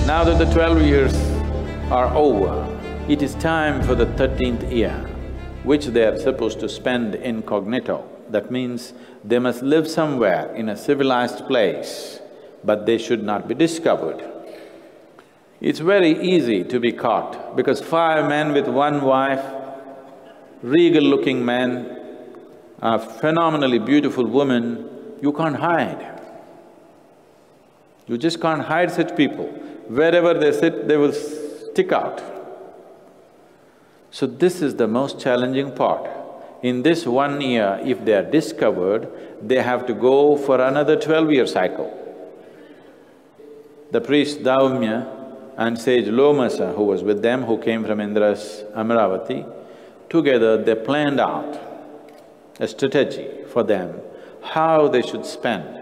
Now that the 12 years are over, it is time for the 13th year, which they are supposed to spend incognito. That means they must live somewhere in a civilized place, but they should not be discovered. It's very easy to be caught because 5 men with 1 wife, regal-looking men, a phenomenally beautiful woman, you can't hide. You just can't hide such people. Wherever they sit, they will stick out. So this is the most challenging part. In this 1 year, if they are discovered, they have to go for another 12-year cycle. The priest Daumya and sage Lomasa, who was with them, who came from Indra's Amaravati, together they planned out a strategy for them, how they should spend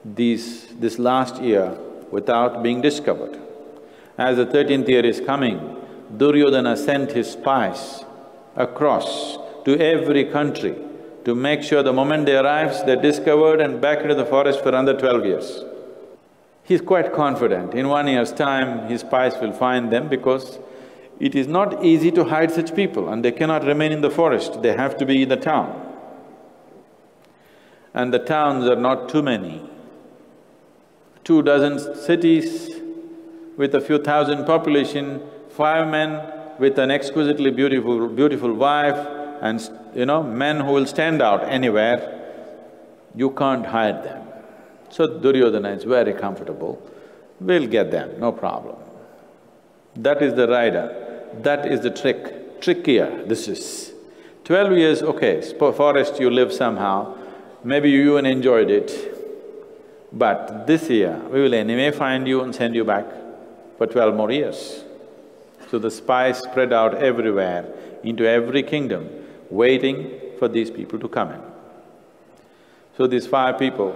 this last year without being discovered. As the 13th year is coming, Duryodhana sent his spies across to every country to make sure the moment they arrive, they're discovered and back into the forest for another 12 years. He's quite confident, in 1 year's time, his spies will find them because it is not easy to hide such people and they cannot remain in the forest, they have to be in the town. And the towns are not too many. 24 cities with a few thousand population, 5 men with an exquisitely beautiful wife and men who will stand out anywhere, you can't hide them. So Duryodhana is very comfortable, we'll get them, no problem. That is the rider, that is the trick, trickier this is. 12 years, okay, forest you live somehow, maybe you even enjoyed it, but this year, we will anyway find you and send you back for 12 more years. So the spies spread out everywhere, into every kingdom, waiting for these people to come in. So these 5 people,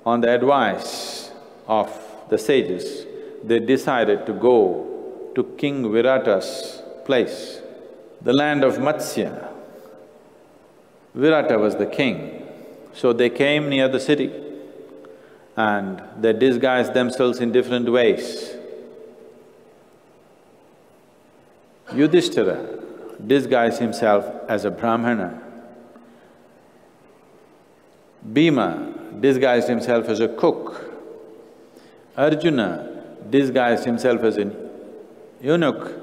on the advice of the sages, they decided to go to King Virata's place, the land of Matsya. Virata was the king, so they came near the city and they disguised themselves in different ways. Yudhishthira disguised himself as a Brahmana. Bhima disguised himself as a cook. Arjuna disguised himself as an eunuch.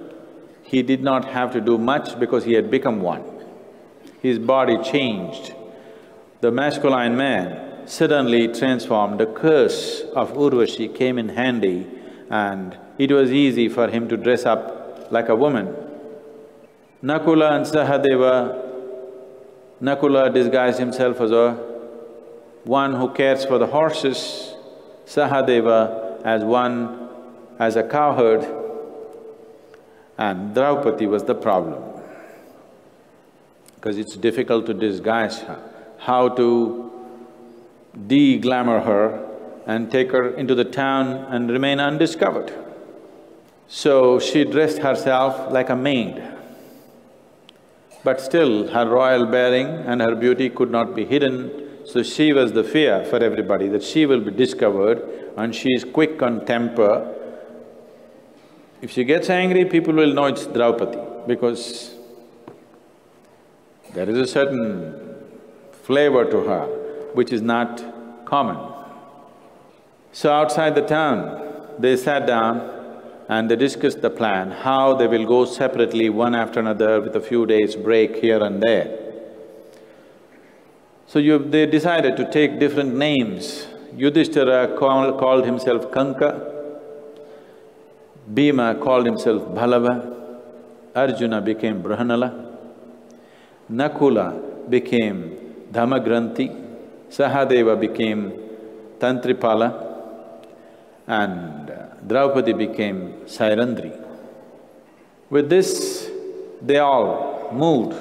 He did not have to do much because he had become one. His body changed. The masculine man suddenly transformed. The curse of Urvashi came in handy and it was easy for him to dress up like a woman. Nakula and Sahadeva, Nakula disguised himself as one who cares for the horses, Sahadeva as a cowherd, and Draupadi was the problem. Because it's difficult to disguise her, how to de-glamour her and take her into the town and remain undiscovered. So she dressed herself like a maid. But still, her royal bearing and her beauty could not be hidden, so she was the fear for everybody that she will be discovered and she is quick on temper. If she gets angry, people will know it's Draupadi because there is a certain flavor to her which is not common. So outside the town, they sat down and they discussed the plan, how they will go separately one after another with a few days break here and there. So they decided to take different names. Yudhishthira called himself Kanka, Bhima called himself Bhalava, Arjuna became Brahanala, Nakula became Dhamagranthi, Sahadeva became Tantripala, and Draupadi became Sairandri. With this, they all moved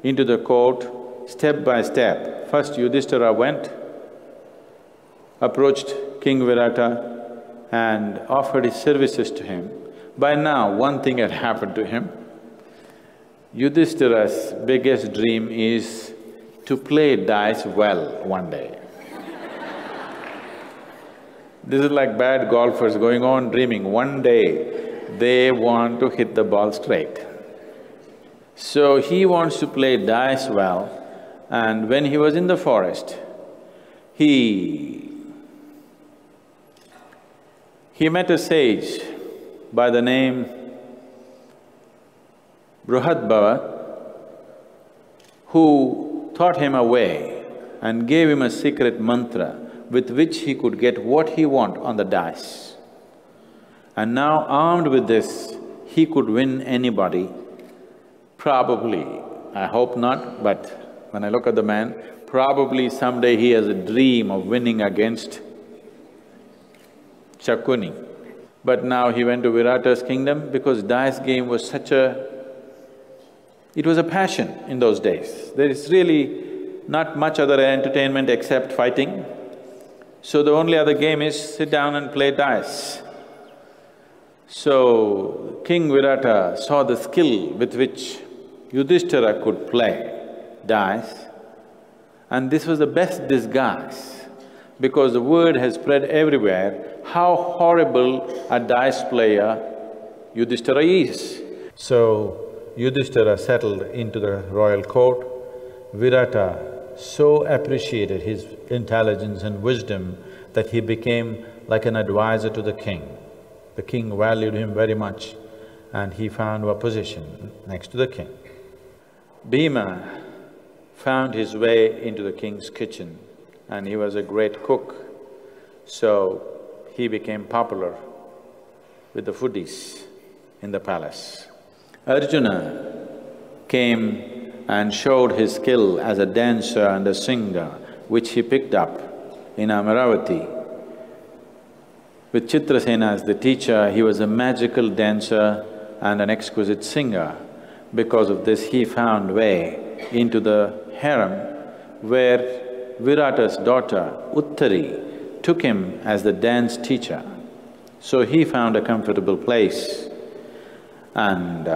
into the court step by step. First Yudhishthira went, approached King Virata and offered his services to him. By now, one thing had happened to him. Yudhishthira's biggest dream is to play dice well one day. This is like bad golfers going on dreaming, one day they want to hit the ball straight. So he wants to play dice well, and when he was in the forest, he met a sage by the name Bruhadbhava, who taught him a way and gave him a secret mantra with which he could get what he want on the dice. And now armed with this, he could win anybody. Probably, I hope not, but when I look at the man, probably someday he has a dream of winning against Shakuni. But now he went to Virata's kingdom because dice game was such a… it was a passion in those days. There is really not much other entertainment except fighting. So the only other game is sit down and play dice. So King Virata saw the skill with which Yudhishthira could play dice, and this was the best disguise because the word has spread everywhere how horrible a dice player Yudhishthira is. So Yudhishthira settled into the royal court. Virata so appreciated his intelligence and wisdom that he became like an advisor to the king. The king valued him very much and he found a position next to the king. Bhima found his way into the king's kitchen and he was a great cook, so he became popular with the foodies in the palace. Arjuna came and showed his skill as a dancer and a singer, which he picked up in Amaravati. With Chitrasena as the teacher, he was a magical dancer and an exquisite singer. Because of this, he found way into the harem where Virata's daughter, Uttari, took him as the dance teacher. So he found a comfortable place and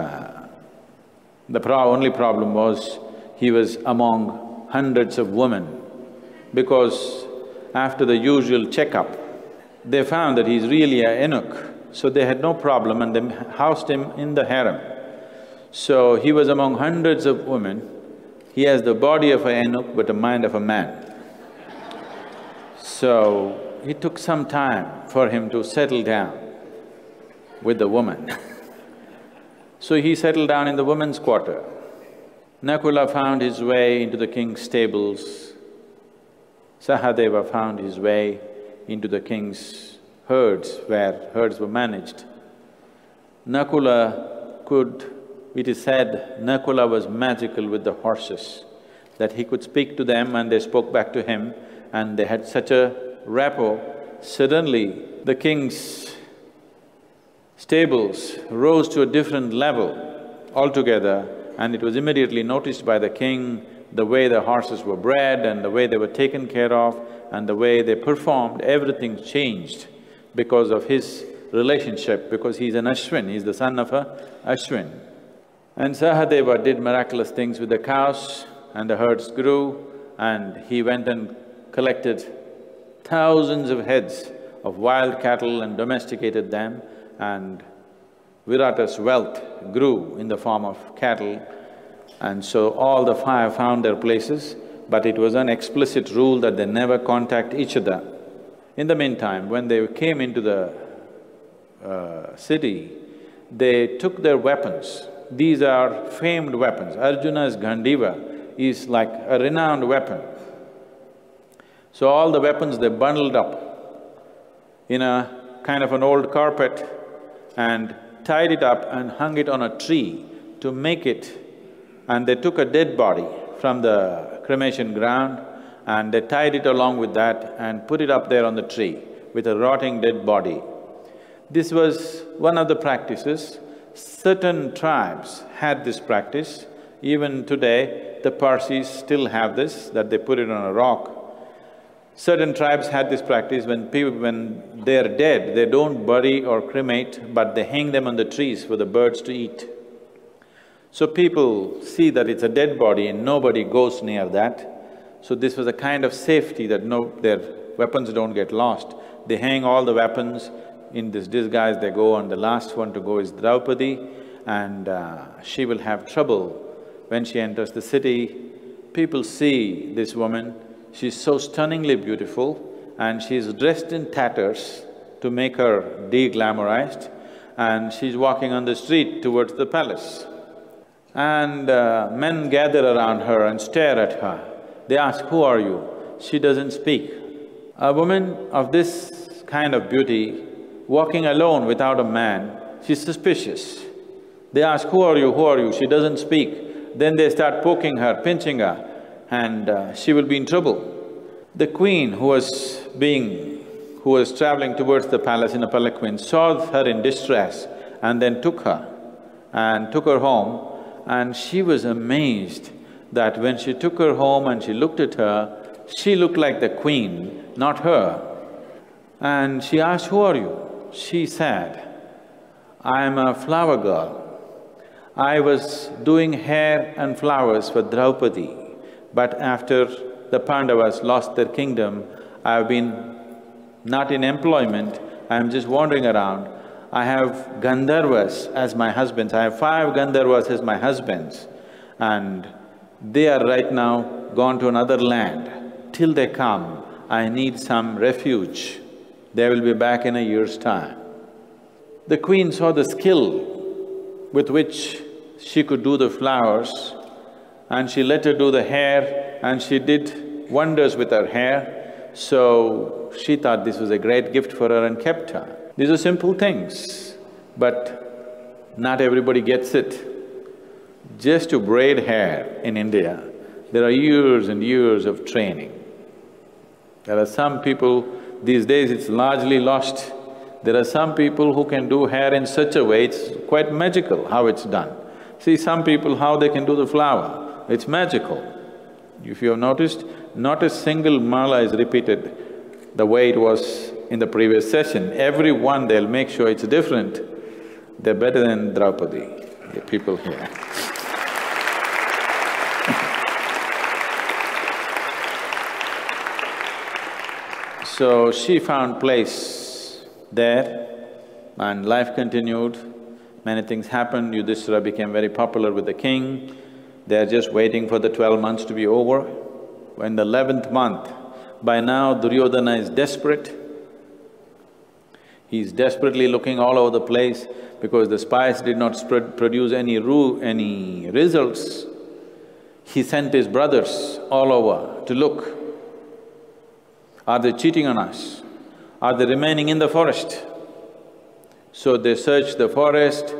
the only problem was he was among hundreds of women because after the usual checkup, they found that he's really a eunuch, so they had no problem and they housed him in the harem. So he was among hundreds of women, he has the body of an eunuch but the mind of a man. So it took some time for him to settle down with the woman. So he settled down in the women's quarter. Nakula found his way into the king's stables. Sahadeva found his way into the king's herds, where herds were managed. Nakula could… it is said Nakula was magical with the horses, that he could speak to them and they spoke back to him and they had such a rapport. Suddenly, the king's stables rose to a different level altogether and it was immediately noticed by the king, the way the horses were bred and the way they were taken care of and the way they performed, everything changed because of his relationship, because he's an Ashwin, he's the son of a Ashwin. And Sahadeva did miraculous things with the cows and the herds grew and he went and collected thousands of heads of wild cattle and domesticated them, and Virata's wealth grew in the form of cattle, and so all the five found their places, but it was an explicit rule that they never contact each other. In the meantime, when they came into the city, they took their weapons. These are famed weapons. Arjuna's Gandiva is like a renowned weapon. So all the weapons they bundled up in a kind of an old carpet and tied it up and hung it on a tree to make it, and they took a dead body from the cremation ground and they tied it along with that and put it up there on the tree with a rotting dead body. This was one of the practices. Certain tribes had this practice. Even today, the Parsis still have this, that they put it on a rock. Certain tribes had this practice when they're dead, they don't bury or cremate, but they hang them on the trees for the birds to eat. So people see that it's a dead body and nobody goes near that. So this was a kind of safety that their weapons don't get lost. They hang all the weapons, in this disguise they go, and the last one to go is Draupadi, and she will have trouble when she enters the city. People see this woman, she's so stunningly beautiful, and she's dressed in tatters to make her de-glamorized, and she's walking on the street towards the palace. And men gather around her and stare at her. They ask, "Who are you?" She doesn't speak. A woman of this kind of beauty, walking alone without a man, she's suspicious. They ask, "Who are you? Who are you?" She doesn't speak. Then they start poking her, pinching her, and she will be in trouble. The queen who was traveling towards the palace in a palanquin saw her in distress and then took her home, and she was amazed that when she took her home and she looked at her, she looked like the queen, not her. And she asked, "Who are you?" She said, "I am a flower girl. I was doing hair and flowers for Draupadi, but after the Pandavas lost their kingdom, I have been not in employment, I am just wandering around. I have Gandharvas as my husbands, I have 5 Gandharvas as my husbands, and they are right now gone to another land. Till they come, I need some refuge. They will be back in a year's time." The queen saw the skill with which she could do the flowers, and she let her do the hair, and she did wonders with her hair. So she thought this was a great gift for her and kept her. These are simple things, but not everybody gets it. Just to braid hair in India, there are years and years of training. There are some people, these days it's largely lost. There are some people who can do hair in such a way, it's quite magical how it's done. See some people, how they can do the flower, it's magical. If you have noticed, not a single mala is repeated the way it was in the previous session. Every one they'll make sure it's different. They're better than Draupadi, the people here. So she found place there and life continued. Many things happened. Yudhishthira became very popular with the king. They're just waiting for the 12 months to be over. In the 11th month, by now Duryodhana is desperate. He's desperately looking all over the place because the spies did not produce any results. He sent his brothers all over to look. Are they cheating on us? Are they remaining in the forest? So they searched the forest,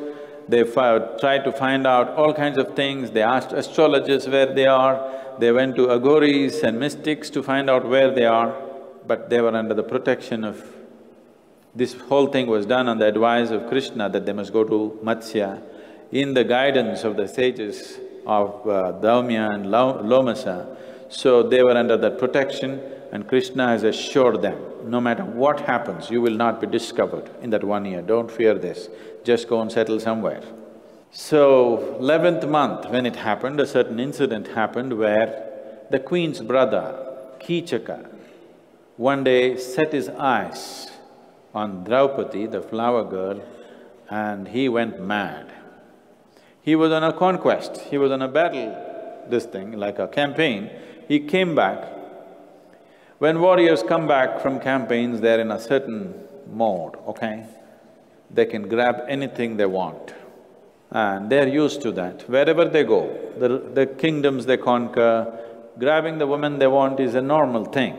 they tried to find out all kinds of things, they asked astrologers where they are, they went to aghoris and mystics to find out where they are, but they were under the protection of… This whole thing was done on the advice of Krishna that they must go to Matsya, in the guidance of the sages of Daumya and Lomasa. So they were under that protection, and Krishna has assured them, no matter what happens, you will not be discovered in that 1 year, don't fear this, just go and settle somewhere. So, 11th month when it happened, a certain incident happened where the queen's brother, Kichaka, one day set his eyes on Draupadi, the flower girl, and he went mad. He was on a conquest, he was on a battle, like a campaign. He came back. When warriors come back from campaigns, they're in a certain mode, okay? They can grab anything they want, and they're used to that. Wherever they go, the kingdoms they conquer, grabbing the woman they want is a normal thing.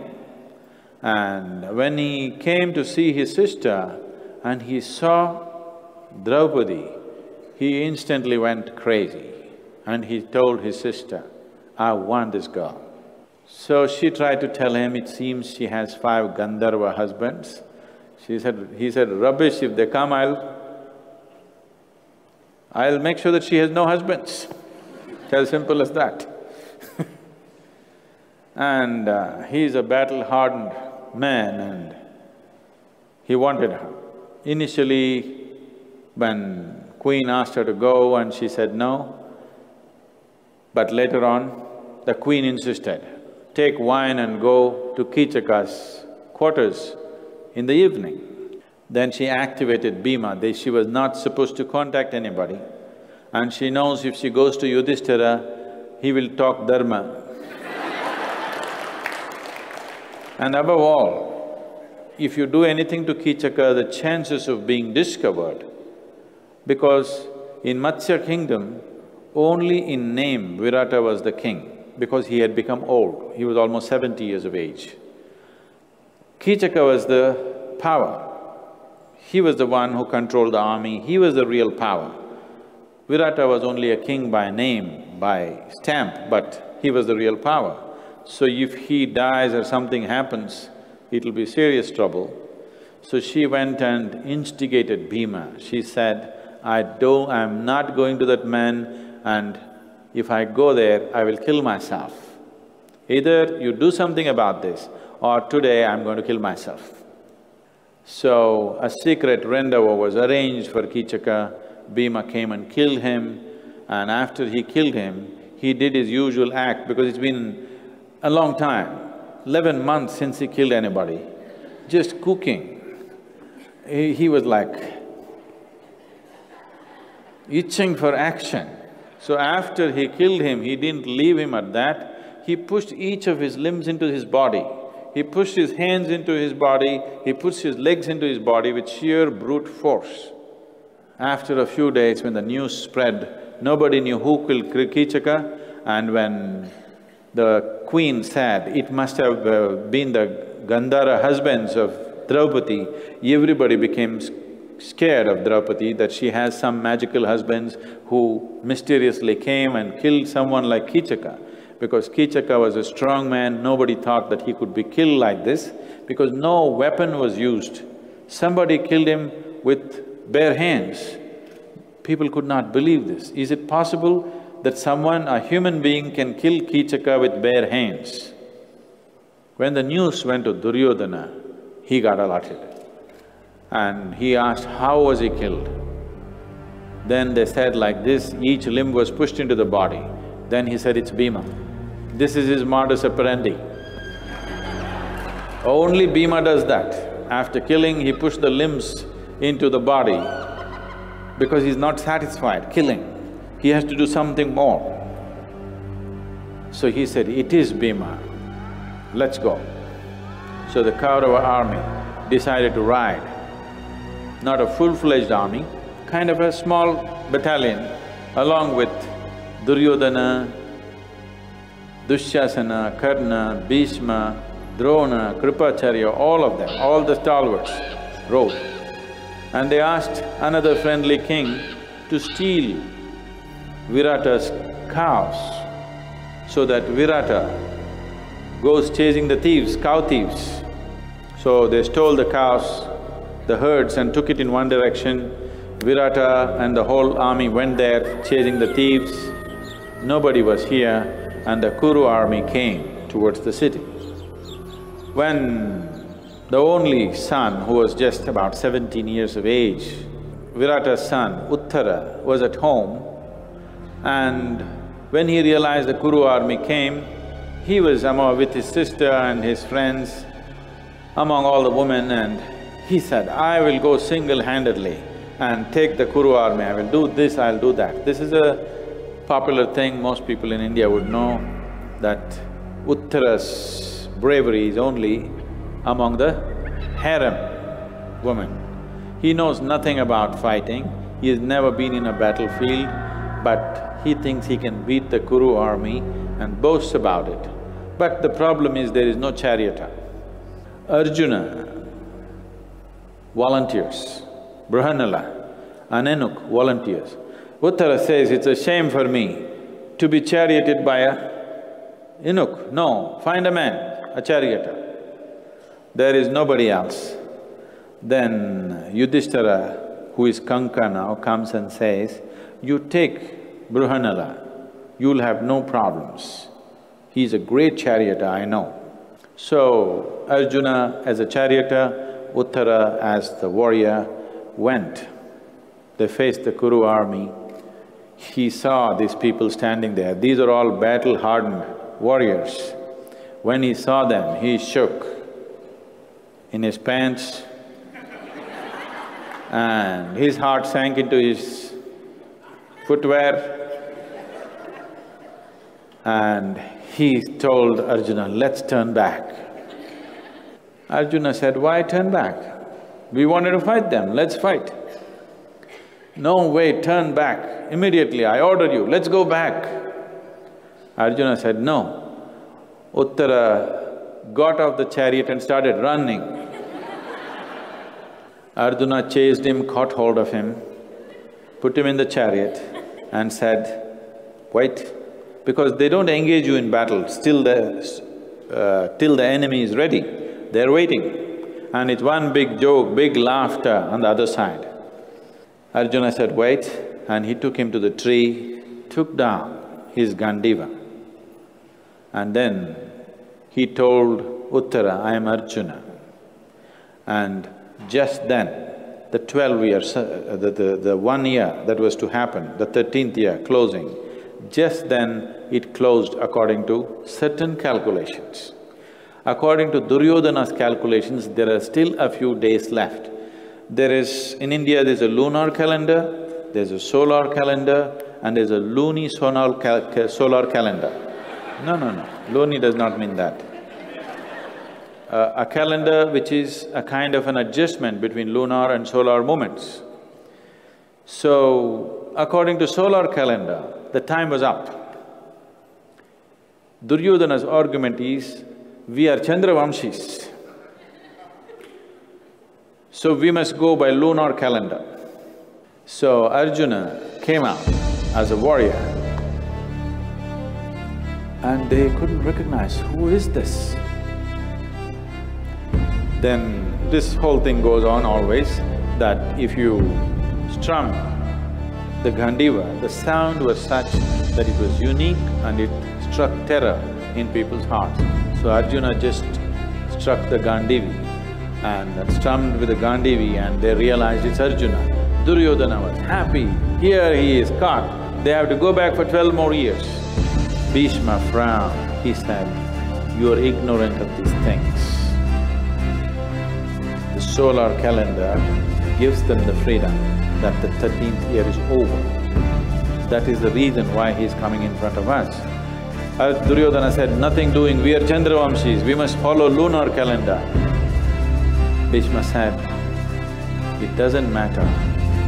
And when he came to see his sister and he saw Draupadi, he instantly went crazy and he told his sister, "I want this girl." So she tried to tell him, it seems she has 5 Gandharva husbands. He said, "Rubbish, if they come, I'll make sure that she has no husbands." It's as simple as that. And he's a battle-hardened man and he wanted her. Initially, when queen asked her to go and she said no, but later on, the queen insisted, "Take wine and go to Kichaka's quarters. in the evening. Then she activated Bhima. She was not supposed to contact anybody. And she knows if she goes to Yudhishthira, he will talk dharma. And above all, if you do anything to Kichaka, the chances of being discovered, because in Matsya kingdom, only in name Virata was the king, because he had become old. He was almost 70 years of age. Kichaka was the power. He was the one who controlled the army, he was the real power. Virata was only a king by name, by stamp, but he was the real power. So if he dies or something happens, it'll be serious trouble. So she went and instigated Bhima. She said, I'm not going to that man, and if I go there, I will kill myself. Either you do something about this, or today I'm going to kill myself. So a secret rendezvous was arranged for Kichaka. Bhima came and killed him, and after he killed him, he did his usual act because it's been a long time, 11 months since he killed anybody, just cooking. He was like itching for action. So after he killed him, he didn't leave him at that, he pushed each of his limbs into his body. He pushed his hands into his body, he pushed his legs into his body with sheer brute force. After a few days, when the news spread, nobody knew who killed Kichaka, and when the queen said it must have been the Gandhara husbands of Draupadi, everybody became scared of Draupadi, that she has some magical husbands who mysteriously came and killed someone like Kichaka. Because Kichaka was a strong man, nobody thought that he could be killed like this, because no weapon was used. Somebody killed him with bare hands. People could not believe this. Is it possible that someone, a human being, can kill Kichaka with bare hands? When the news went to Duryodhana, he got alerted. And he asked, how was he killed? Then they said like this, each limb was pushed into the body. Then he said, it's Bhima. This is his modus operandi. Only Bhima does that. After killing, he pushed the limbs into the body because he's not satisfied killing. He has to do something more. So he said, it is Bhima, let's go. So the Kaurava army decided to ride, not a full-fledged army, kind of a small battalion, along with Duryodhana, Dushasana, Karna, Bhishma, Drona, Kripacharya, all of them, all the stalwarts rode. And they asked another friendly king to steal Virata's cows, so that Virata goes chasing the thieves, cow thieves. So they stole the cows, the herds, and took it in one direction. Virata and the whole army went there chasing the thieves. Nobody was here, and the Kuru army came towards the city. When the only son, who was just about 17 years of age, Virata's son, Uttara, was at home, and when he realized the Kuru army came, he was with his sister and his friends, among all the women, and he said, I will go single-handedly and take the Kuru army, I will do this, I'll do that. This is a popular thing, most people in India would know that Uttara's bravery is only among the harem women. He knows nothing about fighting, he has never been in a battlefield, but he thinks he can beat the Kuru army and boasts about it. But the problem is there is no charioteer. Arjuna volunteers, Brihanala and Enuk volunteers. Uttara says, it's a shame for me to be charioted by a eunuch. No, find a man, a charioteer. There is nobody else. Then Yudhishthira, who is Kanka now, comes and says, you take Brihanala, you'll have no problems. He's a great charioteer, I know. So Arjuna as a charioteer, Uttara as the warrior went. They faced the Kuru army. He saw these people standing there. These are all battle-hardened warriors. When he saw them, he shook. in his pants and his heart sank into his footwear and he told Arjuna, let's turn back. Arjuna said, why turn back? We wanted to fight them, let's fight. No way, turn back. Immediately, I order you, let's go back. Arjuna said, no. Uttara got off the chariot and started running. Arjuna chased him, caught hold of him, put him in the chariot and said, wait, because they don't engage you in battle till the enemy is ready. They're waiting. And it's one big joke, big laughter on the other side. Arjuna said, wait, and he took him to the tree, took down his Gandiva. And then he told Uttara, I am Arjuna. And just then, the 12 years, the 1 year that was to happen, the 13th year closing, just then it closed according to certain calculations. According to Duryodhana's calculations, there are still a few days left. In India, there's a lunar calendar, there's a solar calendar, and there's a luni-solar calendar. No, luni does not mean that. A calendar which is a kind of an adjustment between lunar and solar movements. So, according to solar calendar, the time was up. Duryodhana's argument is, we are Chandravamshis, so we must go by lunar calendar. So Arjuna came out as a warrior and they couldn't recognize, who is this? Then this whole thing goes on always, that if you strum the Gandiva, the sound was such that it was unique and it struck terror in people's hearts. So Arjuna just struck the Gandivi and strummed with the Gandivi and they realized it's Arjuna. Duryodhana was happy, here he is caught, they have to go back for 12 more years. Bhishma frowned, he said, you are ignorant of these things. The solar calendar gives them the freedom that the 13th year is over. That is the reason why he is coming in front of us. Duryodhana said, nothing doing, we are Chandravamshis, we must follow lunar calendar. Bhishma said, it doesn't matter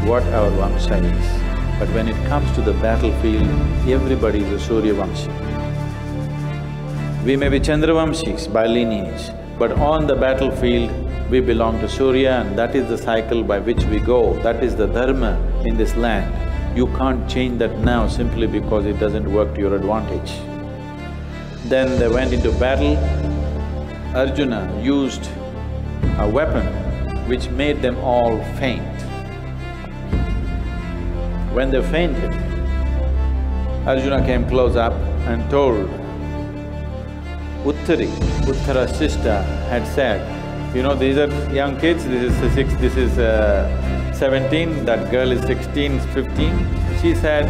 what our Vamsha is, but when it comes to the battlefield, everybody is a Surya Vamshi. We may be Chandravamshis by lineage, but on the battlefield, we belong to Surya and that is the cycle by which we go, that is the dharma in this land. You can't change that now simply because it doesn't work to your advantage. Then they went into battle. Arjuna used a weapon which made them all faint. When they fainted, Arjuna came close up and told Uttara's sister had said, you know, these are young kids, this is 17, that girl is 16, 15. She said,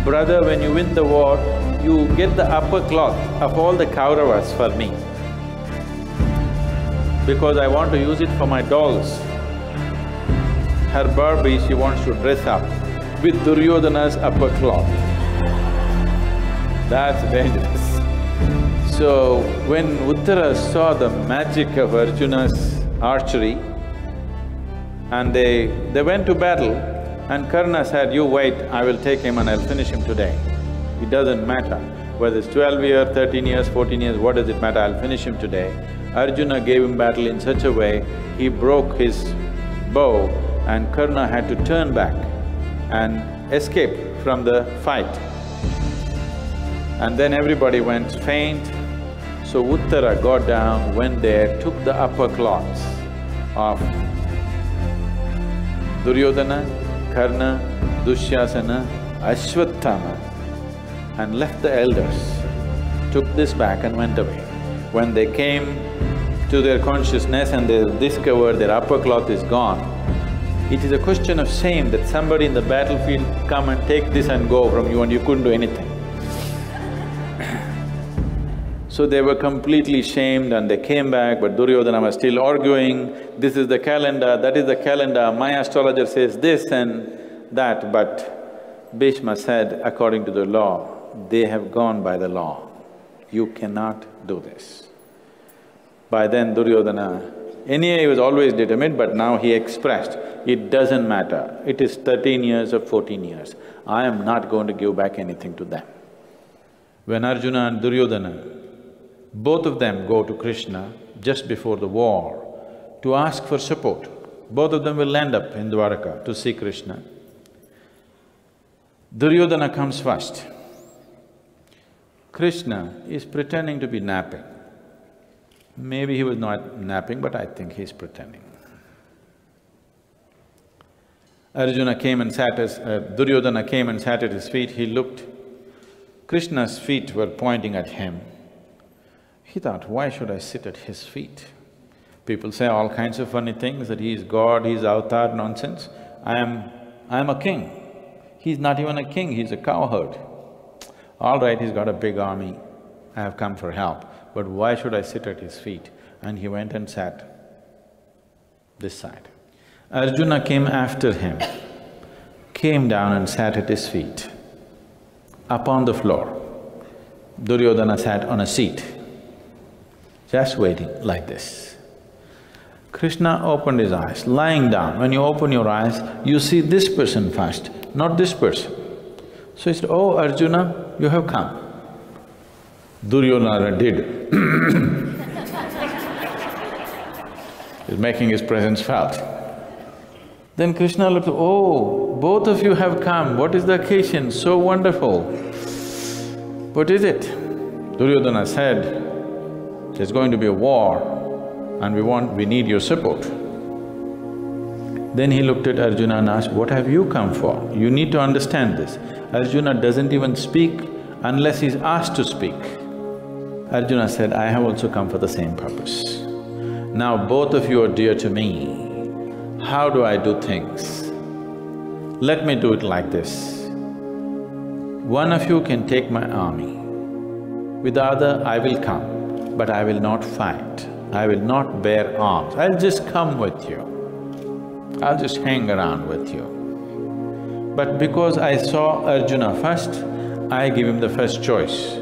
brother, when you win the war, you get the upper cloth of all the Kauravas for me, because I want to use it for my dolls. Her Barbie, she wants to dress up with Duryodhana's upper cloth. That's dangerous. So, when Uttara saw the magic of Arjuna's archery and they went to battle and Karna said, you wait, I will take him and I'll finish him today. It doesn't matter whether it's 12 years, 13 years, 14 years, what does it matter, I'll finish him today. Arjuna gave him battle in such a way, he broke his bow and Karna had to turn back and escape from the fight. And then everybody went faint. So Uttara got down, went there, took the upper cloths of Duryodhana, Karna, Dushyasana, Ashwatthama and left the elders, took this back and went away. When they came to their consciousness and they discovered their upper cloth is gone, it is a question of shame that somebody in the battlefield come and take this and go from you and you couldn't do anything. So they were completely shamed and they came back, but Duryodhana was still arguing, this is the calendar, that is the calendar, my astrologer says this and that, but Bhishma said, according to the law, they have gone by the law. You cannot do this. By then Duryodhana, anyway he was always determined, but now he expressed, it doesn't matter, it is 13 years or 14 years, I am not going to give back anything to them. When Arjuna and Duryodhana, both of them go to Krishna just before the war to ask for support. Both of them will end up in Dwaraka to see Krishna. Duryodhana comes first. Krishna is pretending to be napping. Maybe he was not napping, but I think he's pretending. Arjuna came and sat Duryodhana came and sat at his feet, he looked. Krishna's feet were pointing at him. He thought, why should I sit at his feet? People say all kinds of funny things, that he is God, he is avatar, nonsense. I am a king. He's not even a king, he's a cowherd. All right, he's got a big army, I have come for help, but why should I sit at his feet? And he went and sat this side. Arjuna came after him, came down and sat at his feet, up on the floor. Duryodhana sat on a seat, just waiting like this. Krishna opened his eyes, lying down. When you open your eyes, you see this person first, not this person. So he said, oh Arjuna, you have come. Duryodhana did He's making his presence felt. Then Krishna looked, oh, both of you have come, what is the occasion? So wonderful. What is it? Duryodhana said, there's going to be a war and we need your support. Then he looked at Arjuna and asked, what have you come for? You need to understand this. Arjuna doesn't even speak unless he's asked to speak. Arjuna said, I have also come for the same purpose. Now both of you are dear to me. How do I do things? Let me do it like this. One of you can take my army. With the other, I will come, but I will not fight. I will not bear arms. I'll just come with you. I'll just hang around with you. But because I saw Arjuna first, I give him the first choice.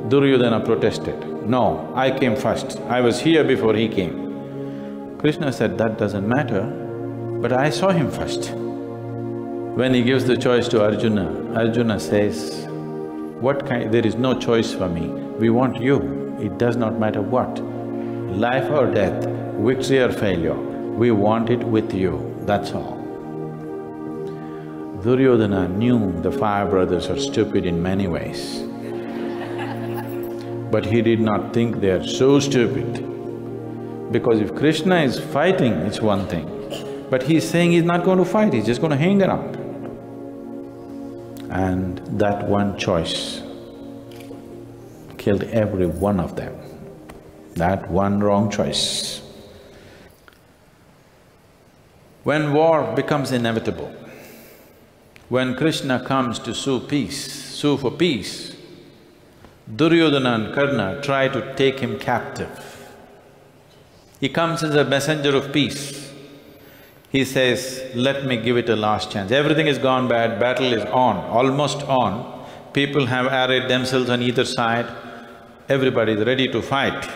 Duryodhana protested, no, I came first, I was here before he came. Krishna said, that doesn't matter, but I saw him first. When he gives the choice to Arjuna, Arjuna says, there is no choice for me, we want you, it does not matter what. Life or death, victory or failure, we want it with you, that's all. Duryodhana knew the five brothers are stupid in many ways. But he did not think they are so stupid. Because if Krishna is fighting, it's one thing, but he's saying he's not going to fight, he's just going to hang around. And that one choice killed every one of them, that one wrong choice. When war becomes inevitable, when Krishna comes to sue for peace, Duryodhana and Karna try to take him captive. He comes as a messenger of peace. He says, let me give it a last chance. Everything has gone bad, battle is on, almost on. People have arrayed themselves on either side, everybody is ready to fight.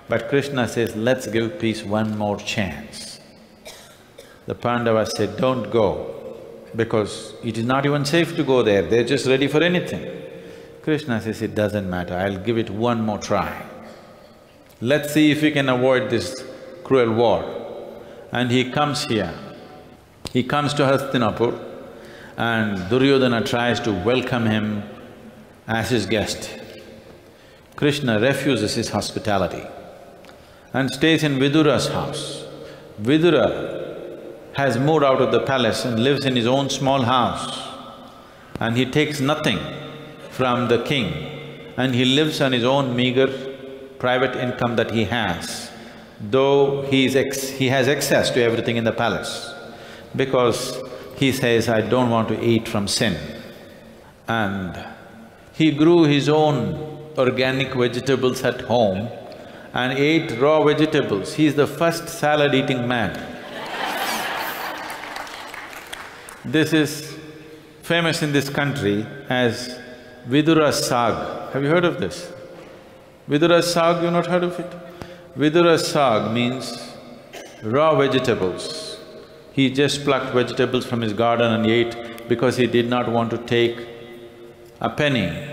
But Krishna says, let's give peace one more chance. The Pandavas said, don't go, because it is not even safe to go there, they're just ready for anything. Krishna says, it doesn't matter, I'll give it one more try. Let's see if we can avoid this cruel war. And he comes here. He comes to Hastinapur and Duryodhana tries to welcome him as his guest. Krishna refuses his hospitality and stays in Vidura's house. Vidura has moved out of the palace and lives in his own small house, and he takes nothing from the king, and he lives on his own meager private income that he has, though he has access to everything in the palace, because he says, I don't want to eat from sin. And he grew his own organic vegetables at home and ate raw vegetables. He is the first salad-eating man. This is famous in this country as Vidura's Saag. Have you heard of this? Vidura's Saag, you've not heard of it? Vidura's Saag means raw vegetables. He just plucked vegetables from his garden and ate because he did not want to take a penny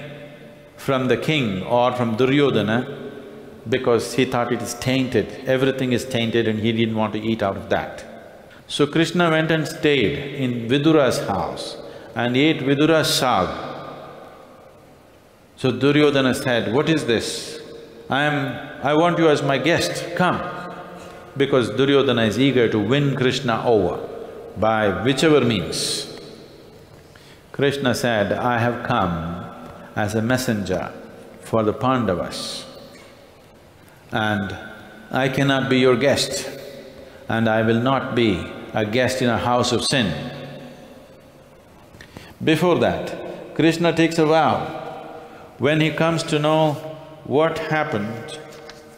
from the king or from Duryodhana because he thought it is tainted, everything is tainted and he didn't want to eat out of that. So Krishna went and stayed in Vidura's house and ate Vidura's Saag. So Duryodhana said, "What is this? I want you as my guest, come." Because Duryodhana is eager to win Krishna over by whichever means. Krishna said, "I have come as a messenger for the Pandavas and I cannot be your guest and I will not be a guest in a house of sin." Before that, Krishna takes a vow. When he comes to know what happened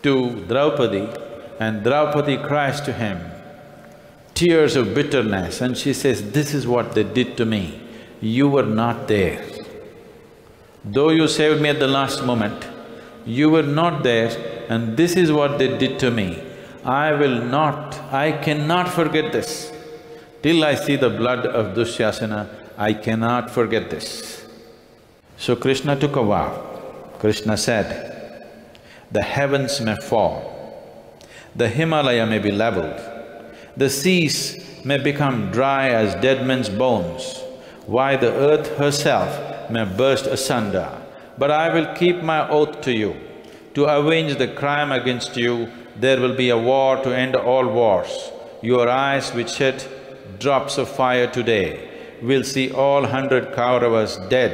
to Draupadi and Draupadi cries to him, tears of bitterness, and she says, "This is what they did to me. You were not there. Though you saved me at the last moment, you were not there and this is what they did to me. I cannot forget this. Till I see the blood of Dushasana, I cannot forget this." So Krishna took a vow. Krishna said, "The heavens may fall, the Himalaya may be leveled, the seas may become dry as dead men's bones, why the earth herself may burst asunder, but I will keep my oath to you. To avenge the crime against you, there will be a war to end all wars. Your eyes which shed drops of fire today will see all 100 Kauravas dead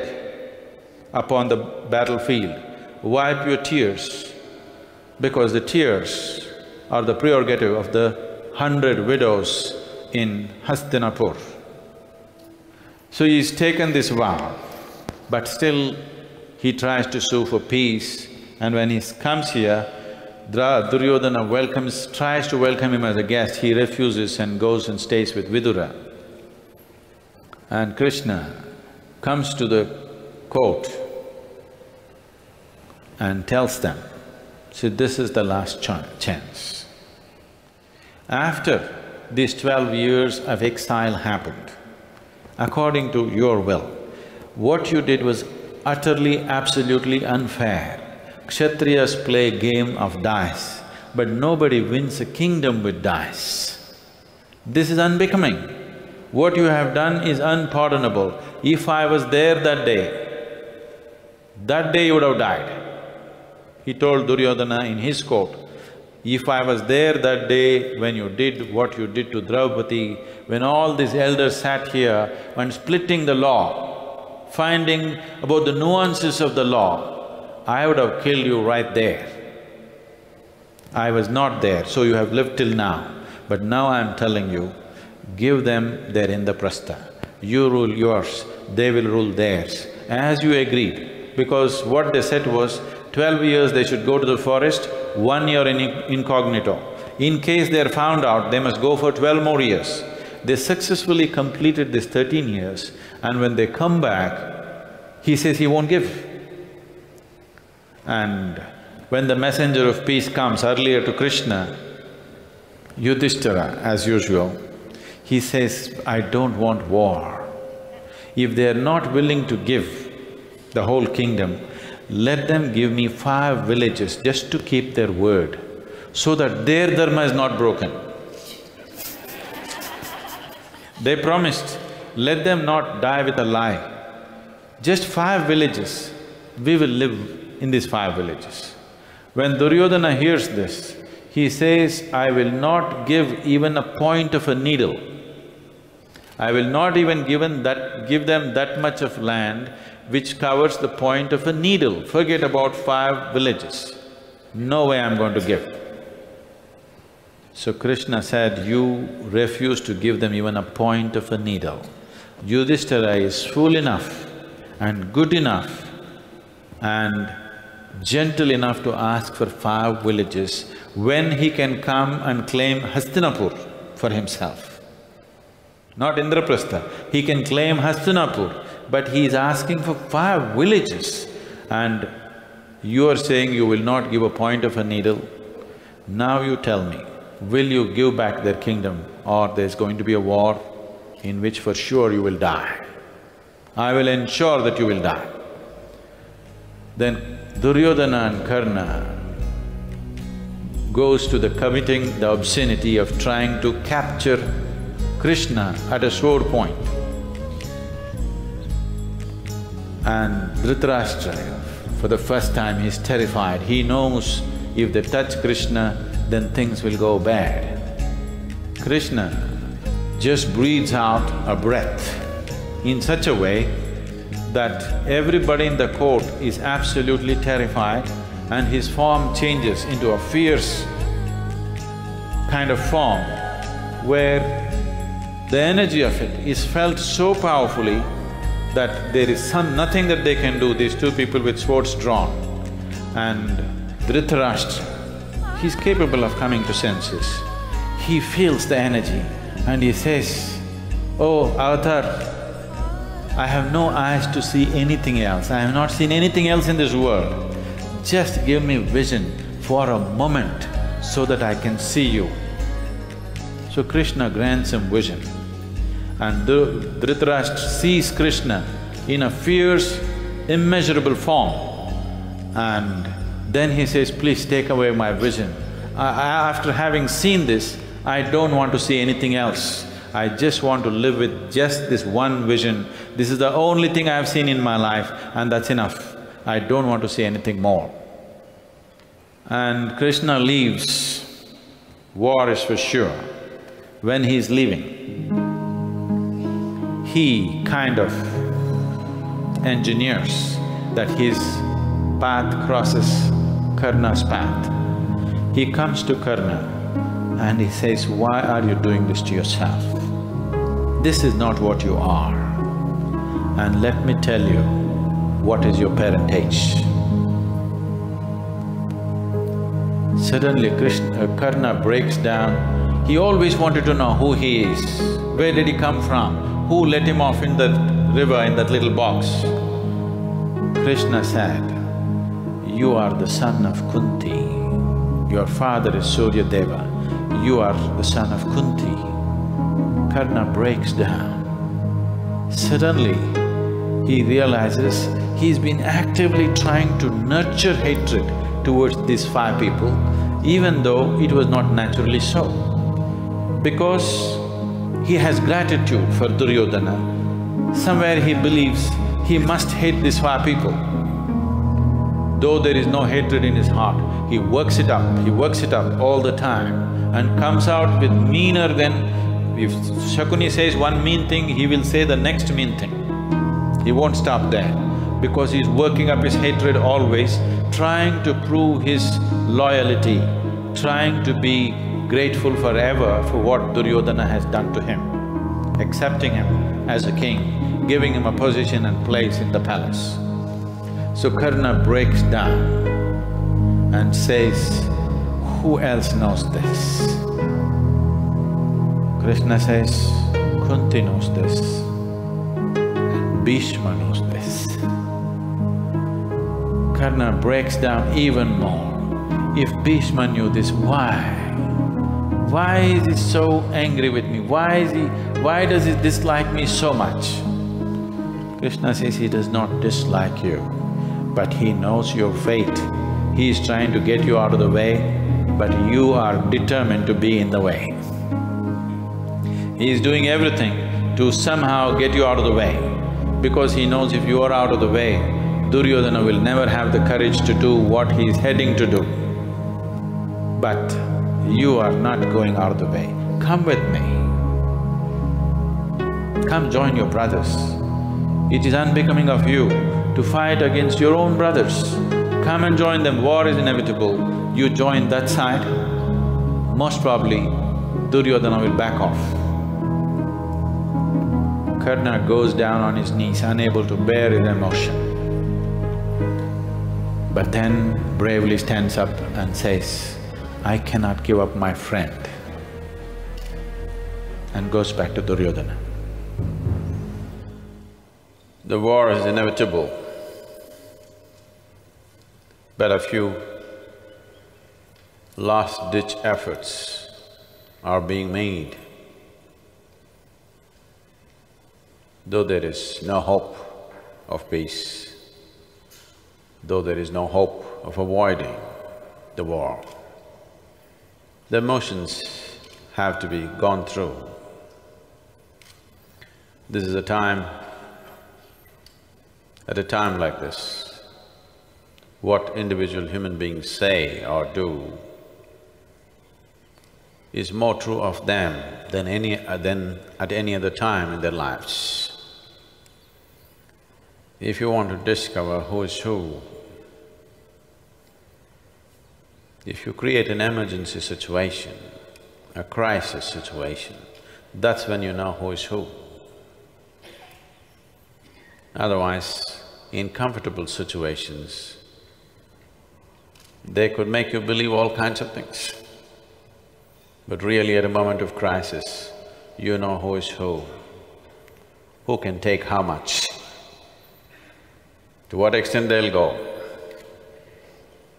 upon the battlefield. Wipe your tears, because the tears are the prerogative of the 100 widows in Hastinapur." So he's taken this vow, but still he tries to sue for peace, and when he comes here, Duryodhana tries to welcome him as a guest, he refuses and goes and stays with Vidura. And Krishna comes to the court and tells them, "See, this is the last chance. After these 12 years of exile happened, according to your will, what you did was utterly, absolutely unfair. Kshatriyas play game of dice, but nobody wins a kingdom with dice. This is unbecoming. What you have done is unpardonable. If I was there that day you would have died." He told Duryodhana in his court, "If I was there that day when you did what you did to Draupadi, when all these elders sat here and splitting the law, finding about the nuances of the law, I would have killed you right there. I was not there, so you have lived till now. But now I am telling you, give them their Indraprastha. You rule yours, they will rule theirs, as you agreed. Because what they said was, 12 years they should go to the forest, 1 year in incognito. In case they are found out, they must go for 12 more years. They successfully completed this 13 years, and when they come back, he says he won't give. And when the messenger of peace comes earlier to Krishna, Yudhishthira, as usual, he says, "I don't want war. If they are not willing to give the whole kingdom, let them give me 5 villages just to keep their word, so that their dharma is not broken." They promised, let them not die with a lie. Just 5 villages, we will live in these 5 villages. When Duryodhana hears this, he says, "I will not give even a point of a needle. I will not even give them that much of land which covers the point of a needle. Forget about 5 villages. No way I'm going to give." So Krishna said, "You refuse to give them even a point of a needle. Yudhishthira is fool enough and good enough and gentle enough to ask for 5 villages when he can come and claim Hastinapur for himself. Not Indraprastha, he can claim Hastinapur, but he is asking for 5 villages and you are saying you will not give a point of a needle. Now you tell me, will you give back their kingdom or there's going to be a war in which for sure you will die? I will ensure that you will die. Then Duryodhana and Karna goes to the committing the obscenity of trying to capture Krishna at a sword point. And Dhritarashtra, for the first time, he's terrified. He knows if they touch Krishna, then things will go bad. Krishna just breathes out a breath in such a way that everybody in the court is absolutely terrified and his form changes into a fierce kind of form where the energy of it is felt so powerfully that there is nothing that they can do, these 2 people with swords drawn. And Dhritarashtra, he's capable of coming to senses. He feels the energy and he says, "Oh, Avatar, I have no eyes to see anything else. I have not seen anything else in this world. Just give me vision for a moment so that I can see you." So Krishna grants him vision. And Dhritarashtra sees Krishna in a fierce, immeasurable form. And then he says, "Please take away my vision. After having seen this, I don't want to see anything else. I just want to live with just this one vision. This is the only thing I have seen in my life and that's enough. I don't want to see anything more." And Krishna leaves. War is for sure. When he is leaving, he kind of engineers that his path crosses Karna's path. He comes to Karna and he says, "Why are you doing this to yourself? This is not what you are. And let me tell you what is your parentage." Suddenly Karna breaks down. He always wanted to know who he is, where did he come from, who let him off in the river in that little box. Krishna said, "You are the son of Kunti. Your father is Suryadeva. You are the son of Kunti." Karna breaks down. Suddenly, he realizes he's been actively trying to nurture hatred towards these 5 people, even though it was not naturally so. Because he has gratitude for Duryodhana, somewhere he believes he must hate these 5 people. Though there is no hatred in his heart, he works it up all the time and comes out with meaner than… If Shakuni says one mean thing, he will say the next mean thing. He won't stop there because he's working up his hatred always, trying to prove his loyalty, trying to be grateful forever for what Duryodhana has done to him, accepting him as a king, giving him a position and place in the palace. So Karna breaks down and says, "Who else knows this?" Krishna says, "Kunti knows this, and Bhishma knows this." Karna breaks down even more. If Bhishma knew this, why? Why is he so angry with me? Why does he dislike me so much? Krishna says he does not dislike you, but he knows your fate. He is trying to get you out of the way, but you are determined to be in the way. He is doing everything to somehow get you out of the way, because he knows if you are out of the way, Duryodhana will never have the courage to do what he is heading to do. But you are not going out of the way. Come with me. Come join your brothers. It is unbecoming of you to fight against your own brothers. Come and join them, war is inevitable. You join that side, most probably Duryodhana will back off. Karna goes down on his knees, unable to bear his emotion. but then bravely stands up and says, I cannot give up my friend, and goes back to Duryodhana. The war is inevitable, but a few last-ditch efforts are being made. Though there is no hope of peace, though there is no hope of avoiding the war, the emotions have to be gone through. This is a time, at a time like this, what individual human beings say or do is more true of them than at any other time in their lives. If you want to discover who is who, if you create an emergency situation, a crisis situation, that's when you know who is who. Otherwise, in comfortable situations, they could make you believe all kinds of things. But really at a moment of crisis, you know who is who can take how much, to what extent they'll go.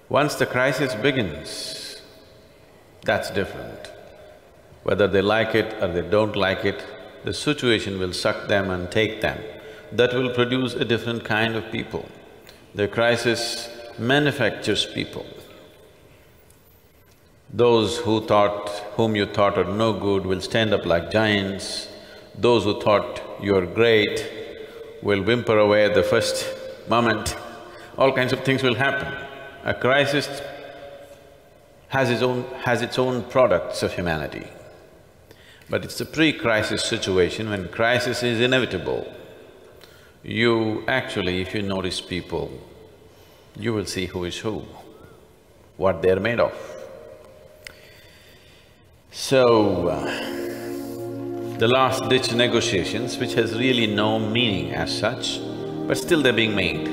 Once the crisis begins, that's different. Whether they like it or they don't like it, the situation will suck them and take them. That will produce a different kind of people. The crisis manufactures people. Those whom you thought are no good will stand up like giants. Those who thought you're great will whimper away at the first moment. All kinds of things will happen. A crisis has its own products of humanity. But it's a pre-crisis situation. When crisis is inevitable, you actually, if you notice people, you will see who is who, what they're made of. So, the last-ditch negotiations, which has really no meaning as such, but still they're being made.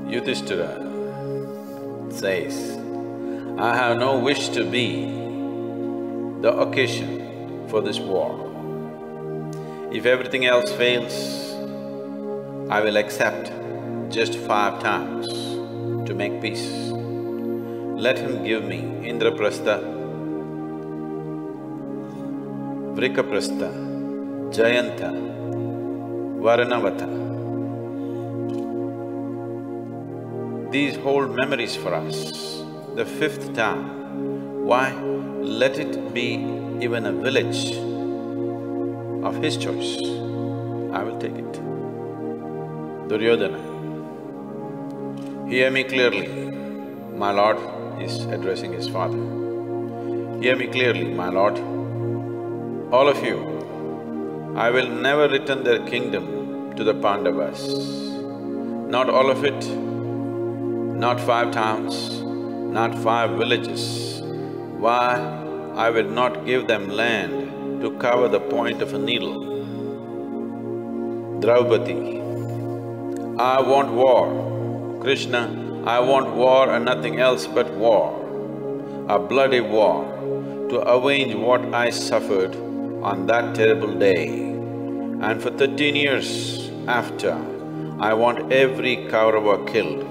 Yudhishthira says, I have no wish to be the occasion for this war. If everything else fails, I will accept just 5 times to make peace. Let him give me Indraprastha, Vrikaprastha, Jayanta, Varanavata. These hold memories for us. The 5th time, why? Let it be even a village of his choice, I will take it. Duryodhana, hear me clearly, my lord is addressing his father. Hear me clearly, my lord, all of you, I will never return their kingdom to the Pandavas. Not all of it, not 5 towns, not 5 villages. Why? I will not give them land to cover the point of a needle. Draupadi, I want war. Krishna, I want war and nothing else but war. A bloody war to avenge what I suffered on that terrible day. And for 13 years after, I want every Kaurava killed.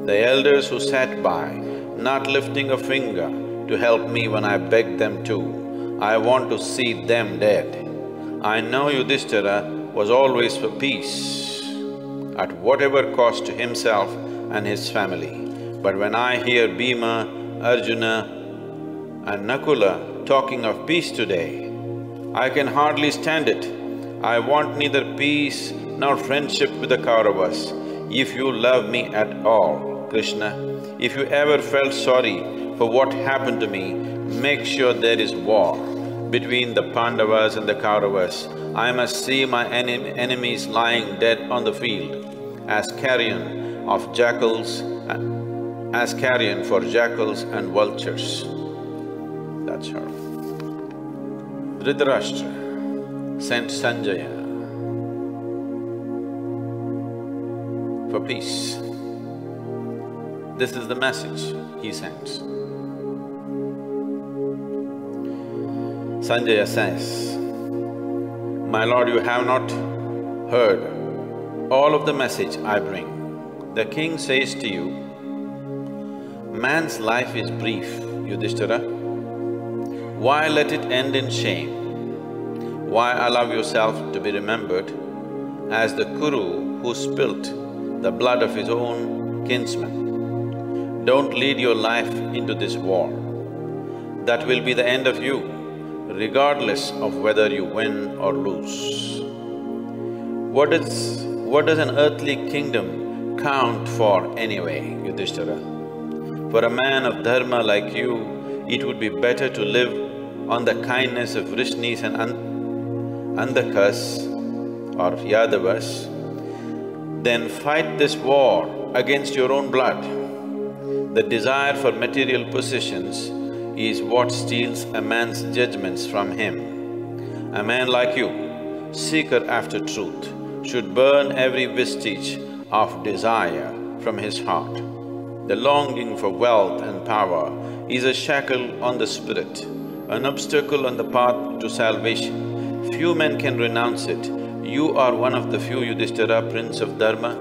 The elders who sat by, not lifting a finger to help me when I begged them to, I want to see them dead. I know Yudhishthira was always for peace, at whatever cost to himself and his family. But when I hear Bhima, Arjuna and Nakula talking of peace today, I can hardly stand it. I want neither peace nor friendship with the Kauravas. If you love me at all, Krishna, if you ever felt sorry for what happened to me, make sure there is war between the Pandavas and the Kauravas. I must see my enemies lying dead on the field as carrion of jackals, as carrion for jackals and vultures. That's her. Dhritarashtra sent Sanjaya for peace. This is the message he sends. Sanjaya says, "My lord, you have not heard all of the message I bring." The king says to you, "Man's life is brief, Yudhishthira. Why let it end in shame? Why allow yourself to be remembered as the Kuru who spilt the blood of his own kinsman? Don't lead your life into this war. That will be the end of you, regardless of whether you win or lose. What does an earthly kingdom count for anyway, Yudhishthira? For a man of dharma like you, it would be better to live on the kindness of Vrishnis and Andhakas or Yadavas than fight this war against your own blood. The desire for material possessions is what steals a man's judgments from him. A man like you, seeker after truth, should burn every vestige of desire from his heart. The longing for wealth and power is a shackle on the spirit, an obstacle on the path to salvation. Few men can renounce it. You are one of the few, Yudhishthira, Prince of Dharma.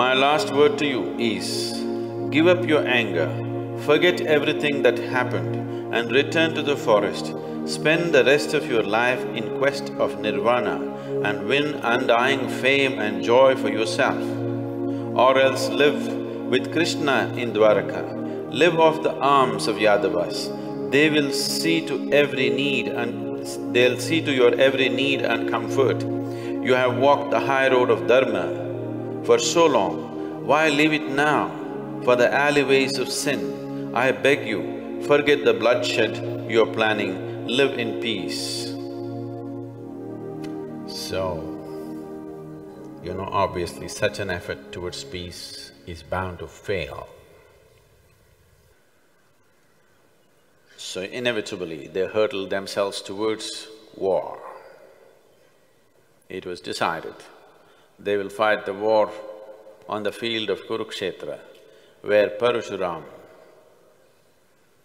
My last word to you is, give up your anger, forget everything that happened and return to the forest. Spend the rest of your life in quest of nirvana and win undying fame and joy for yourself. Or else live with Krishna in Dwaraka, live off the arms of Yadavas. They will see to every need and… they'll see to your every need and comfort. You have walked the high road of dharma for so long, why leave it now for the alleyways of sin? I beg you, forget the bloodshed you're planning, live in peace. So, obviously such an effort towards peace is bound to fail. So inevitably, they hurtled themselves towards war. It was decided, they will fight the war on the field of Kurukshetra, where Parashuram,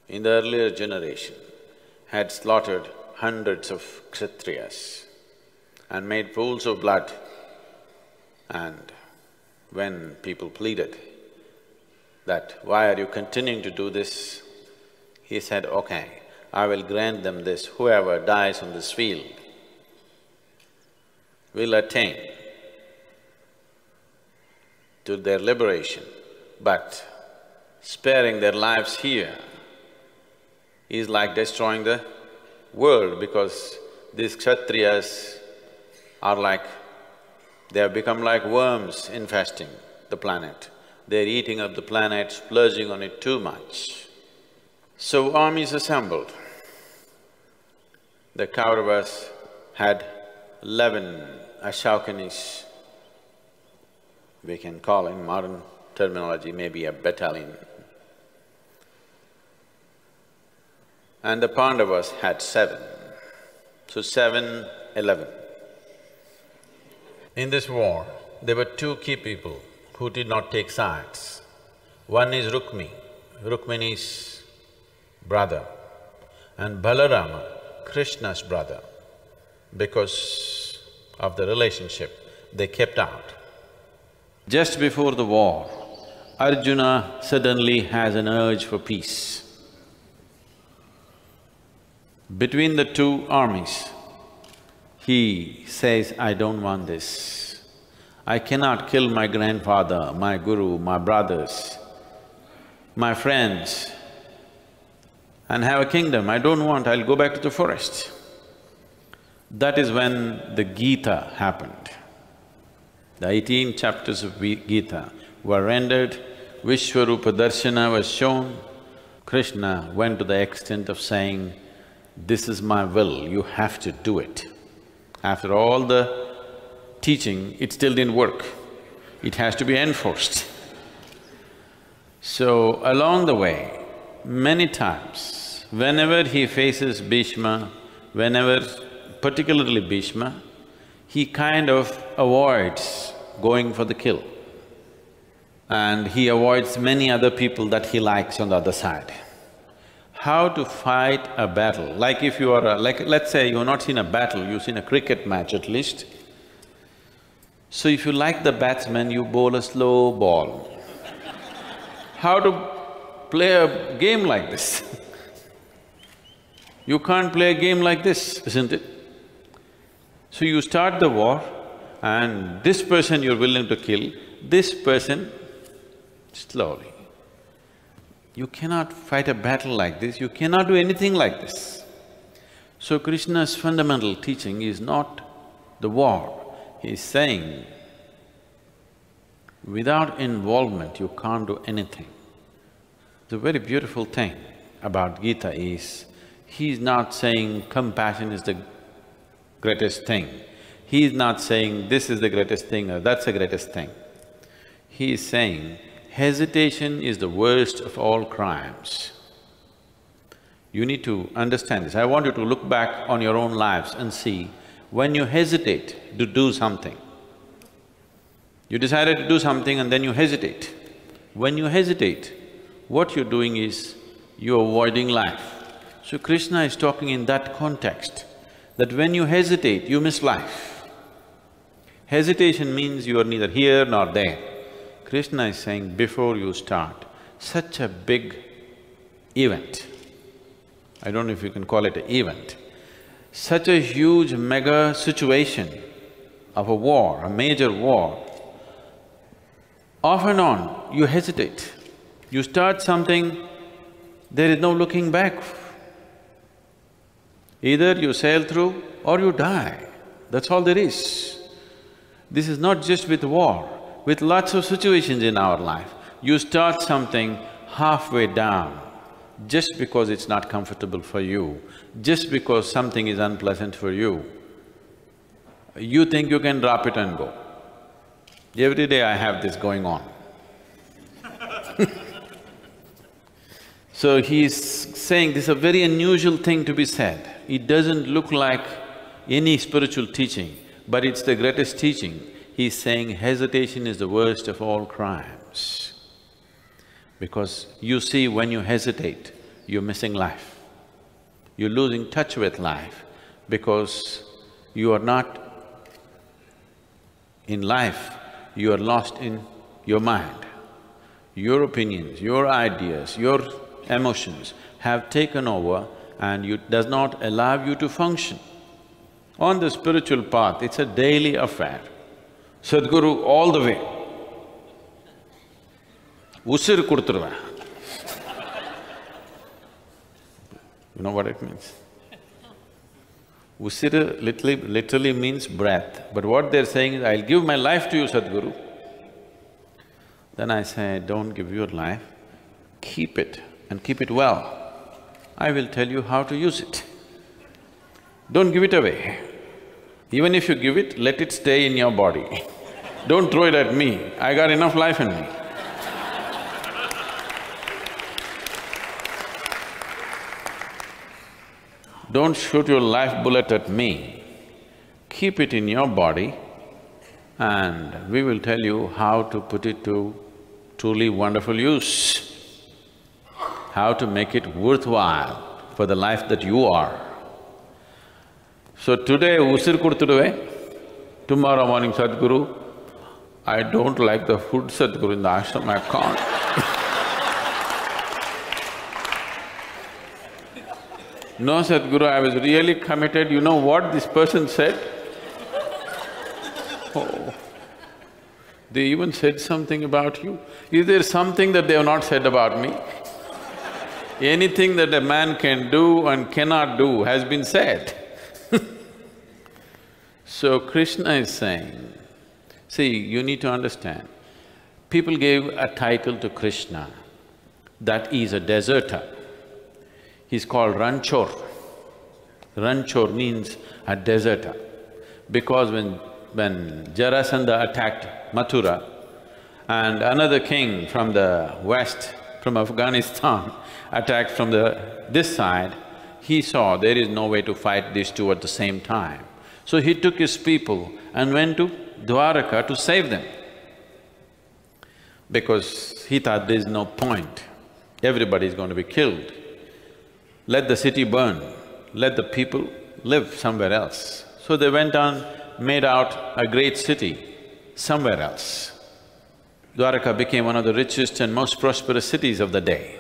in the earlier generation, had slaughtered hundreds of Kshatriyas and made pools of blood. And when people pleaded that, "Why are you continuing to do this?" he said, "Okay, I will grant them this, whoever dies on this field will attain to their liberation, but sparing their lives here is like destroying the world, because these Kshatriyas are like… they have become like worms infesting the planet. They're eating up the planet, splurging on it too much." So armies assembled. The Kauravas had 11 Ashaukanis, we can call in modern terminology maybe a battalion. And the Pandavas had 7, so 7, 11. In this war, there were 2 key people who did not take sides. One is Rukmini's brother, and Balarama, Krishna's brother. Because of the relationship, they kept out. Just before the war, Arjuna suddenly has an urge for peace. Between the 2 armies, he says, "I don't want this. I cannot kill my grandfather, my guru, my brothers, my friends and have a kingdom. I don't want, I'll go back to the forest." That is when the Gita happened. The 18 chapters of Gita were rendered, Vishwarupa Darshana was shown. Krishna went to the extent of saying, "This is my will, you have to do it." After all the teaching, it still didn't work. It has to be enforced. So along the way, many times, whenever he faces Bhishma, particularly Bhishma, he kind of avoids going for the kill. And he avoids many other people that he likes on the other side. How to fight a battle, like if you are let's say you've not seen a battle, you've seen a cricket match at least. So if you like the batsman, you bowl a slow ball. How to play a game like this? You can't play a game like this, isn't it? So you start the war and this person you're willing to kill, this person slowly. You cannot fight a battle like this, you cannot do anything like this. So Krishna's fundamental teaching is not the war. He's saying, without involvement, you can't do anything. The very beautiful thing about Gita is, he's not saying compassion is the greatest thing. He's not saying this is the greatest thing or that's the greatest thing. He is saying, hesitation is the worst of all crimes. You need to understand this. I want you to look back on your own lives and see, when you hesitate to do something, you decided to do something and then you hesitate. When you hesitate, what you're doing is, you're avoiding life. So Krishna is talking in that context, that when you hesitate, you miss life. Hesitation means you are neither here nor there. Krishna is saying, before you start such a big event, I don't know if you can call it an event, such a huge mega situation of a war, a major war, off and on you hesitate. You start something, there is no looking back. Either you sail through or you die, that's all there is. This is not just with war, with lots of situations in our life. You start something halfway down, just because it's not comfortable for you, just because something is unpleasant for you, you think you can drop it and go. Every day I have this going on. So he's saying this is a very unusual thing to be said. It doesn't look like any spiritual teaching, but it's the greatest teaching. He's saying hesitation is the worst of all crimes. Because you see, when you hesitate, you're missing life. You're losing touch with life because you are not in life, you are lost in your mind. Your opinions, your ideas, your emotions have taken over and it does not allow you to function. On the spiritual path, it's a daily affair. Sadhguru all the way. Usir kuduthruva. You know what it means? Usir literally means breath, but what they're saying is, I'll give my life to you, Sadhguru. Then I say, don't give your life, keep it and keep it well. I will tell you how to use it. Don't give it away. Even if you give it, let it stay in your body. Don't throw it at me, I got enough life in me. Don't shoot your life bullet at me, keep it in your body and we will tell you how to put it to truly wonderful use, how to make it worthwhile for the life that you are. So today, usir kudutuduve, tomorrow morning, Sadhguru, I don't like the food, Sadhguru, in the ashram, I can't. No, Sadhguru, I was really committed, you know what this person said? Oh, they even said something about you. Is there something that they have not said about me? Anything that a man can do and cannot do has been said. So Krishna is saying, see, you need to understand, people gave a title to Krishna, that is a deserter. He's called Ranchor. Ranchor means a deserter. Because when Jarasandha attacked Mathura and another king from the west, from Afghanistan, attacked from this side, he saw there is no way to fight these two at the same time. So he took his people and went to Dwaraka to save them. Because he thought there's no point, everybody's going to be killed. Let the city burn, let the people live somewhere else. So they went on, made out a great city somewhere else. Dwaraka became one of the richest and most prosperous cities of the day.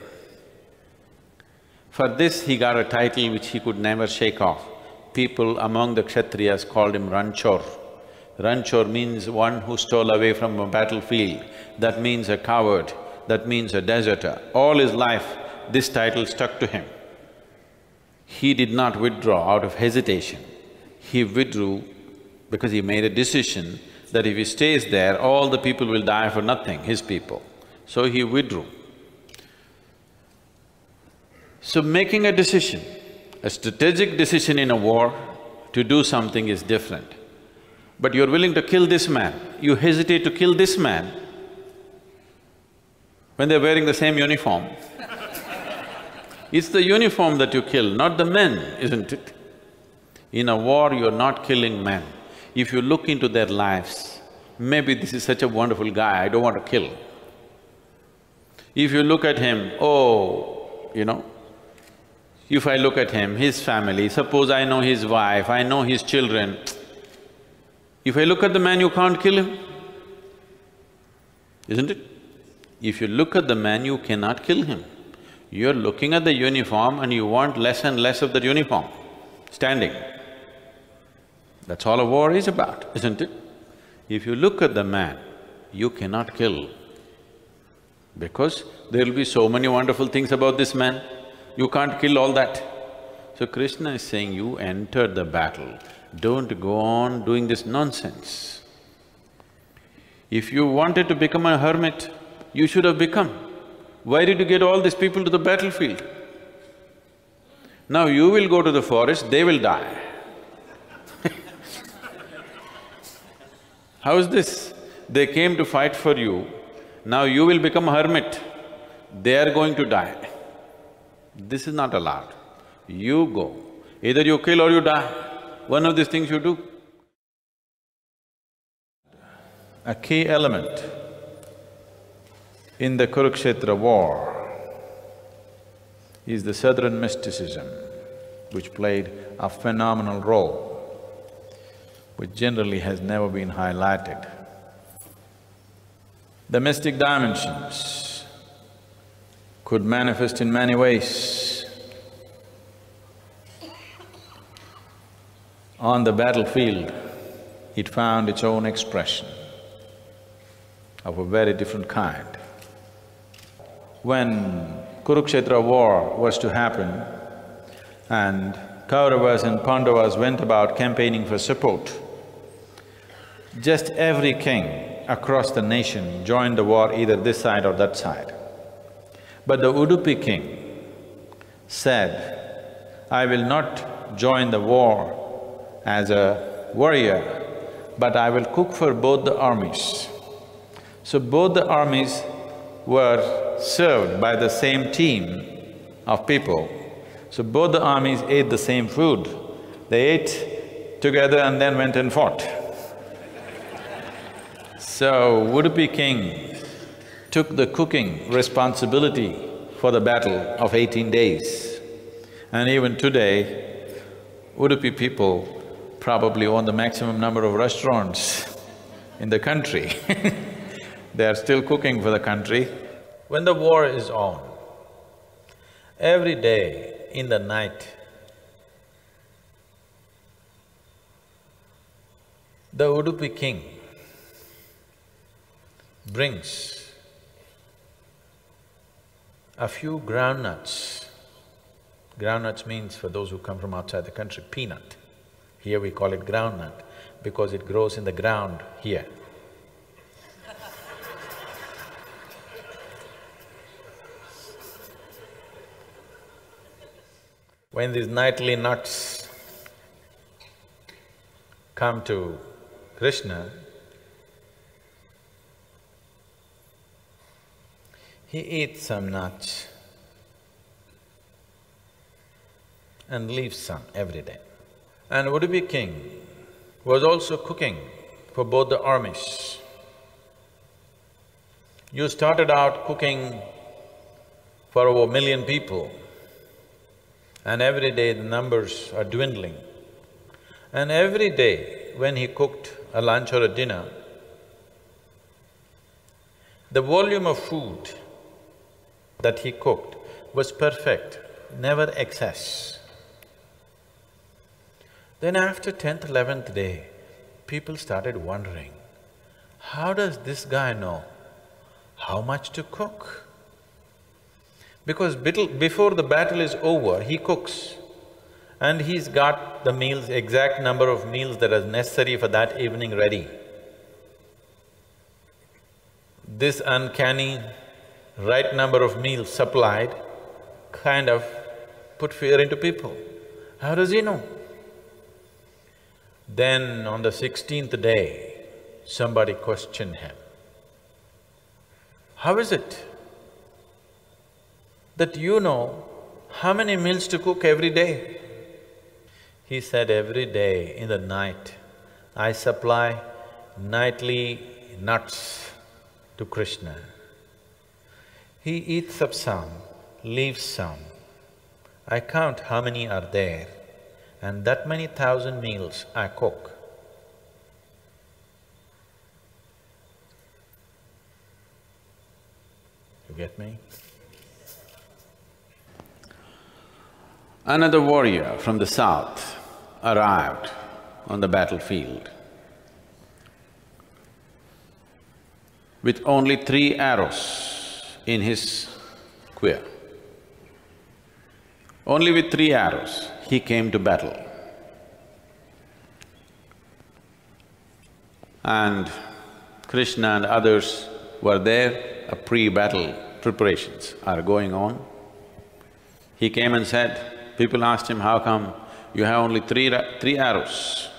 For this, he got a title which he could never shake off. People among the Kshatriyas called him Ranchor. Ranchor means one who stole away from a battlefield, that means a coward, that means a deserter. All his life, this title stuck to him. He did not withdraw out of hesitation. He withdrew because he made a decision that if he stays there, all the people will die for nothing, his people. So he withdrew. So making a decision, a strategic decision in a war to do something is different. But you're willing to kill this man, you hesitate to kill this man when they're wearing the same uniform. It's the uniform that you kill, not the men, isn't it? In a war, you're not killing men. If you look into their lives, maybe this is such a wonderful guy, I don't want to kill. If you look at him, oh, if I look at him, his family, suppose I know his wife, I know his children, if I look at the man, you can't kill him, isn't it? If you look at the man, you cannot kill him. You're looking at the uniform and you want less and less of that uniform, standing. That's all a war is about, isn't it? If you look at the man, you cannot kill, because there'll be so many wonderful things about this man, you can't kill all that. So Krishna is saying, you entered the battle, don't go on doing this nonsense. If you wanted to become a hermit, you should have become. Why did you get all these people to the battlefield? Now you will go to the forest, they will die. How is this? They came to fight for you, now you will become a hermit, they are going to die. This is not allowed. You go, either you kill or you die, one of these things you do. A key element in the Kurukshetra war is the southern mysticism, which played a phenomenal role, which generally has never been highlighted. The mystic dimensions could manifest in many ways. On the battlefield, it found its own expression of a very different kind. When Kurukshetra war was to happen and Kauravas and Pandavas went about campaigning for support, just every king across the nation joined the war, either this side or that side. But the Udupi king said, I will not join the war as a warrior, but I will cook for both the armies. So both the armies were served by the same team of people. So both the armies ate the same food. They ate together and then went and fought. So Udupi king took the cooking responsibility for the battle of 18 days. And even today, Udupi people probably own the maximum number of restaurants in the country. They are still cooking for the country. When the war is on, every day in the night, the Udupi king brings a few groundnuts. Groundnuts means, for those who come from outside the country, peanut. Here we call it groundnut because it grows in the ground here. When these nightly nuts come to Krishna, he eats some nuts and leaves some every day. And Udupi king was also cooking for both the armies. You started out cooking for over 1 million people, and every day the numbers are dwindling. And every day when he cooked a lunch or a dinner, the volume of food that he cooked was perfect, never excess. Then after 10th, 11th day, people started wondering, how does this guy know how much to cook? Because before the battle is over, he cooks and he's got the meals, exact number of meals that are necessary for that evening ready. This uncanny right number of meals supplied kind of put fear into people. How does he know? Then on the 16th day, somebody questioned him. How is it that you know how many meals to cook every day? He said, every day in the night, I supply nightly nuts to Krishna. He eats up some, leaves some. I count how many are there, and that many thousand meals I cook. You get me? Another warrior from the south arrived on the battlefield with only 3 arrows in his quiver. Only with 3 arrows he came to battle. And Krishna and others were there, pre-battle preparations are going on. He came and said, people asked him, how come you have only three arrows?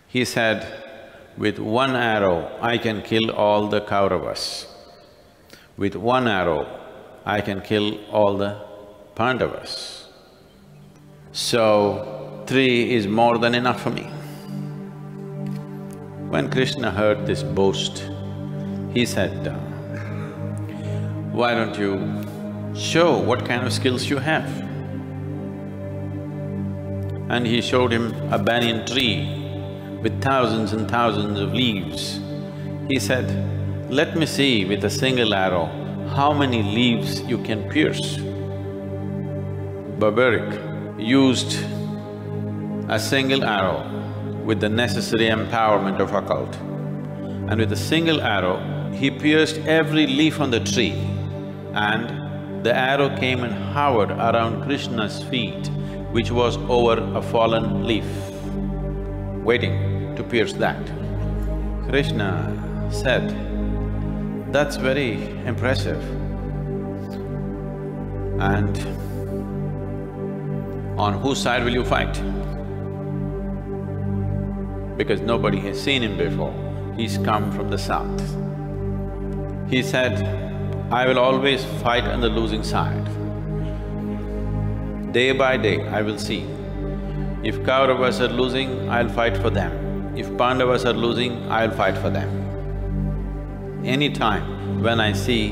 He said, with 1 arrow I can kill all the Kauravas. With 1 arrow I can kill all the Pandavas. So, 3 is more than enough for me. When Krishna heard this boast, he said, why don't you show what kind of skills you have? And he showed him a banyan tree with thousands and thousands of leaves. He said, let me see with a single arrow how many leaves you can pierce. Barbaric used a single arrow with the necessary empowerment of occult. And with a single arrow, he pierced every leaf on the tree, and the arrow came and hovered around Krishna's feet, which was over a fallen leaf, waiting to pierce that. Krishna said, that's very impressive. And on whose side will you fight? Because nobody has seen him before, he's come from the south. He said, I will always fight on the losing side. Day by day I will see. If Kauravas are losing, I'll fight for them. If Pandavas are losing, I'll fight for them. Any time when I see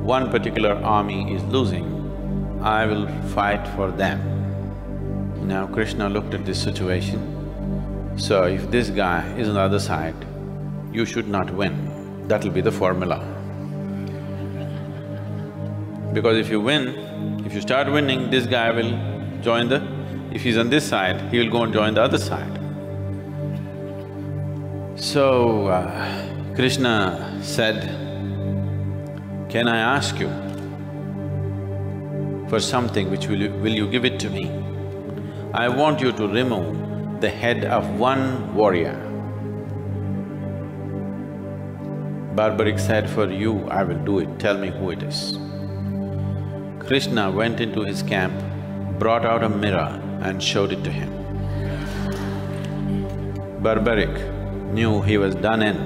one particular army is losing, I will fight for them. Now Krishna looked at this situation. So if this guy is on the other side, you should not win. That'll be the formula. Because if you win, if you start winning, this guy will join the… if he's on this side, he will go and join the other side. So, Krishna said, can I ask you for something which will you give it to me? I want you to remove the head of one warrior. Barbaric said, for you I will do it, tell me who it is. Krishna went into his camp, brought out a mirror and showed it to him. Barbaric knew he was done in.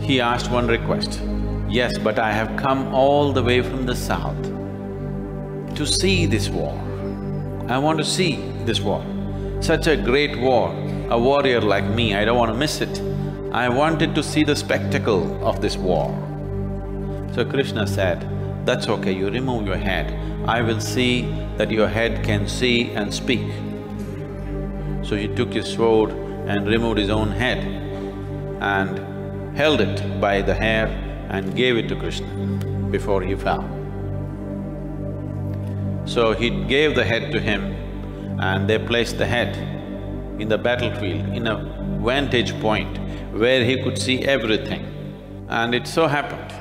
He asked one request, yes, but I have come all the way from the south to see this war. I want to see this war. Such a great war a warrior like me, I don't want to miss it. I wanted to see the spectacle of this war. So Krishna said, that's okay, you remove your head. I will see that your head can see and speak. So he took his sword and removed his own head and held it by the hair and gave it to Krishna before he fell. So he gave the head to him and they placed the head in the battlefield in a vantage point where he could see everything. And it so happened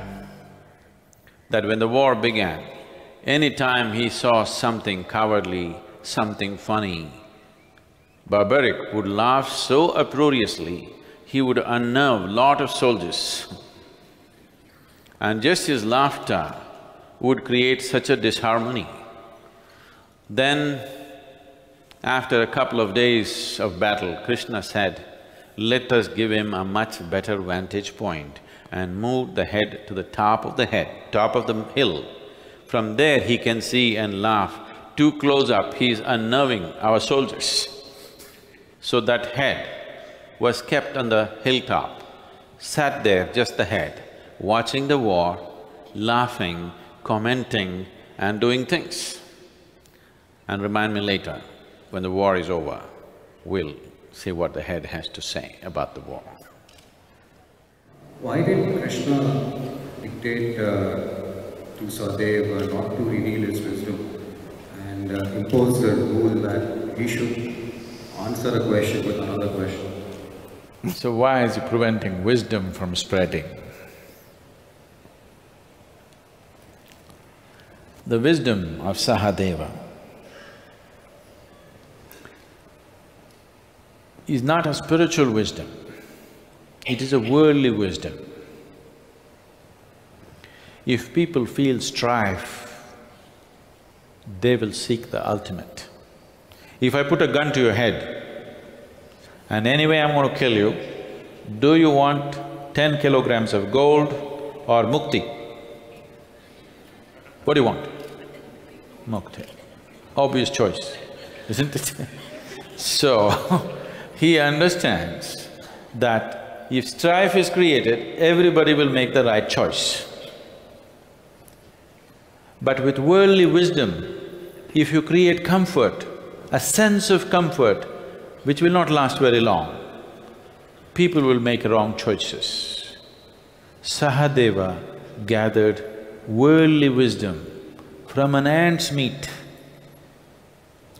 that when the war began, anytime he saw something cowardly, something funny, barbaric would laugh so uproariously, he would unnerve lot of soldiers. And just his laughter would create such a disharmony. Then, after a couple of days of battle, Krishna said, let us give him a much better vantage point and move the head to the top of the hill. From there he can see and laugh. Too close up, he is unnerving our soldiers. So that head was kept on the hilltop, sat there, just the head, watching the war, laughing, commenting and doing things. And remind me later, when the war is over, we'll see what the head has to say about the war. Why did Krishna dictate to Sahadeva not to reveal his wisdom and impose the rule that he should answer a question with another question? So why is he preventing wisdom from spreading? The wisdom of Sahadeva is not a spiritual wisdom, it is a worldly wisdom. If people feel strife, they will seek the ultimate. If I put a gun to your head and anyway I'm going to kill you, do you want 10 kilograms of gold or mukti? What do you want? Mukti. Obvious choice, isn't it? So, he understands that if strife is created, everybody will make the right choice. But with worldly wisdom, if you create comfort, a sense of comfort which will not last very long, people will make wrong choices. Sahadeva gathered worldly wisdom from an ant's meat.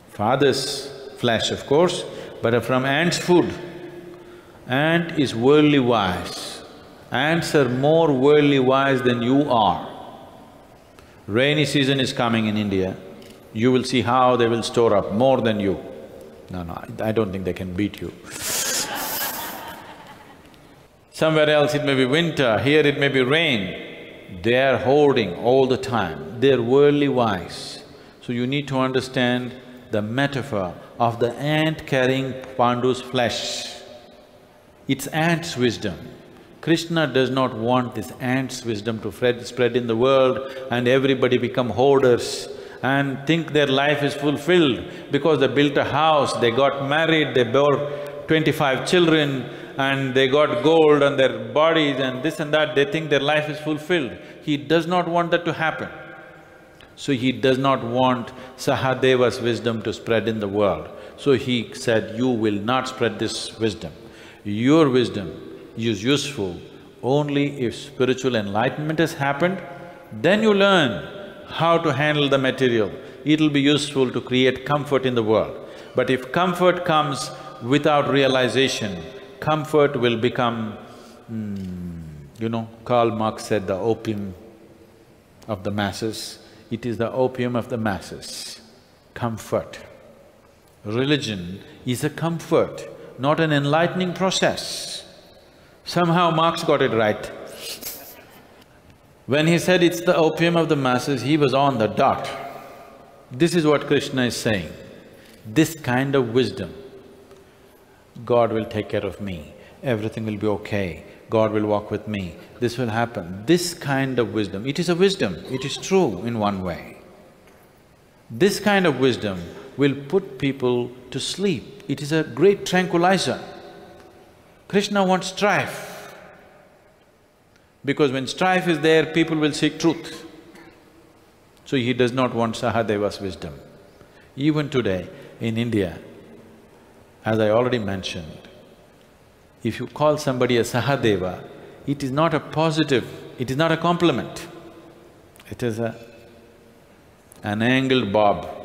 Father's flesh, of course, but from ant's food. Ant is worldly wise. Ants are more worldly wise than you are. Rainy season is coming in India, you will see how they will store up more than you. No, I don't think they can beat you. Somewhere else it may be winter, here it may be rain. They are hoarding all the time, they're worldly wise. So you need to understand the metaphor of the ant carrying Pandu's flesh. It's ant's wisdom. Krishna does not want this ant's wisdom to spread in the world and everybody become hoarders and think their life is fulfilled because they built a house, they got married, they bore 25 children and they got gold on their bodies and this and that, they think their life is fulfilled. He does not want that to happen. So he does not want Sahadeva's wisdom to spread in the world. So he said, you will not spread this wisdom. Your wisdom is useful only if spiritual enlightenment has happened, then you learn how to handle the material. It'll be useful to create comfort in the world. But if comfort comes without realization, comfort will become, Karl Marx said the opium of the masses. It is the opium of the masses, comfort. Religion is a comfort, not an enlightening process. Somehow Marx got it right. When he said it's the opium of the masses, he was on the dot. This is what Krishna is saying. This kind of wisdom, God will take care of me, everything will be okay, God will walk with me, this will happen. This kind of wisdom, it is a wisdom, it is true in one way. This kind of wisdom will put people to sleep. it is a great tranquilizer. Krishna wants strife, because when strife is there, people will seek truth. So he does not want Sahadeva's wisdom. Even today in India, as I already mentioned, if you call somebody a Sahadeva, it is not a positive, it is not a compliment. It is an angled bob.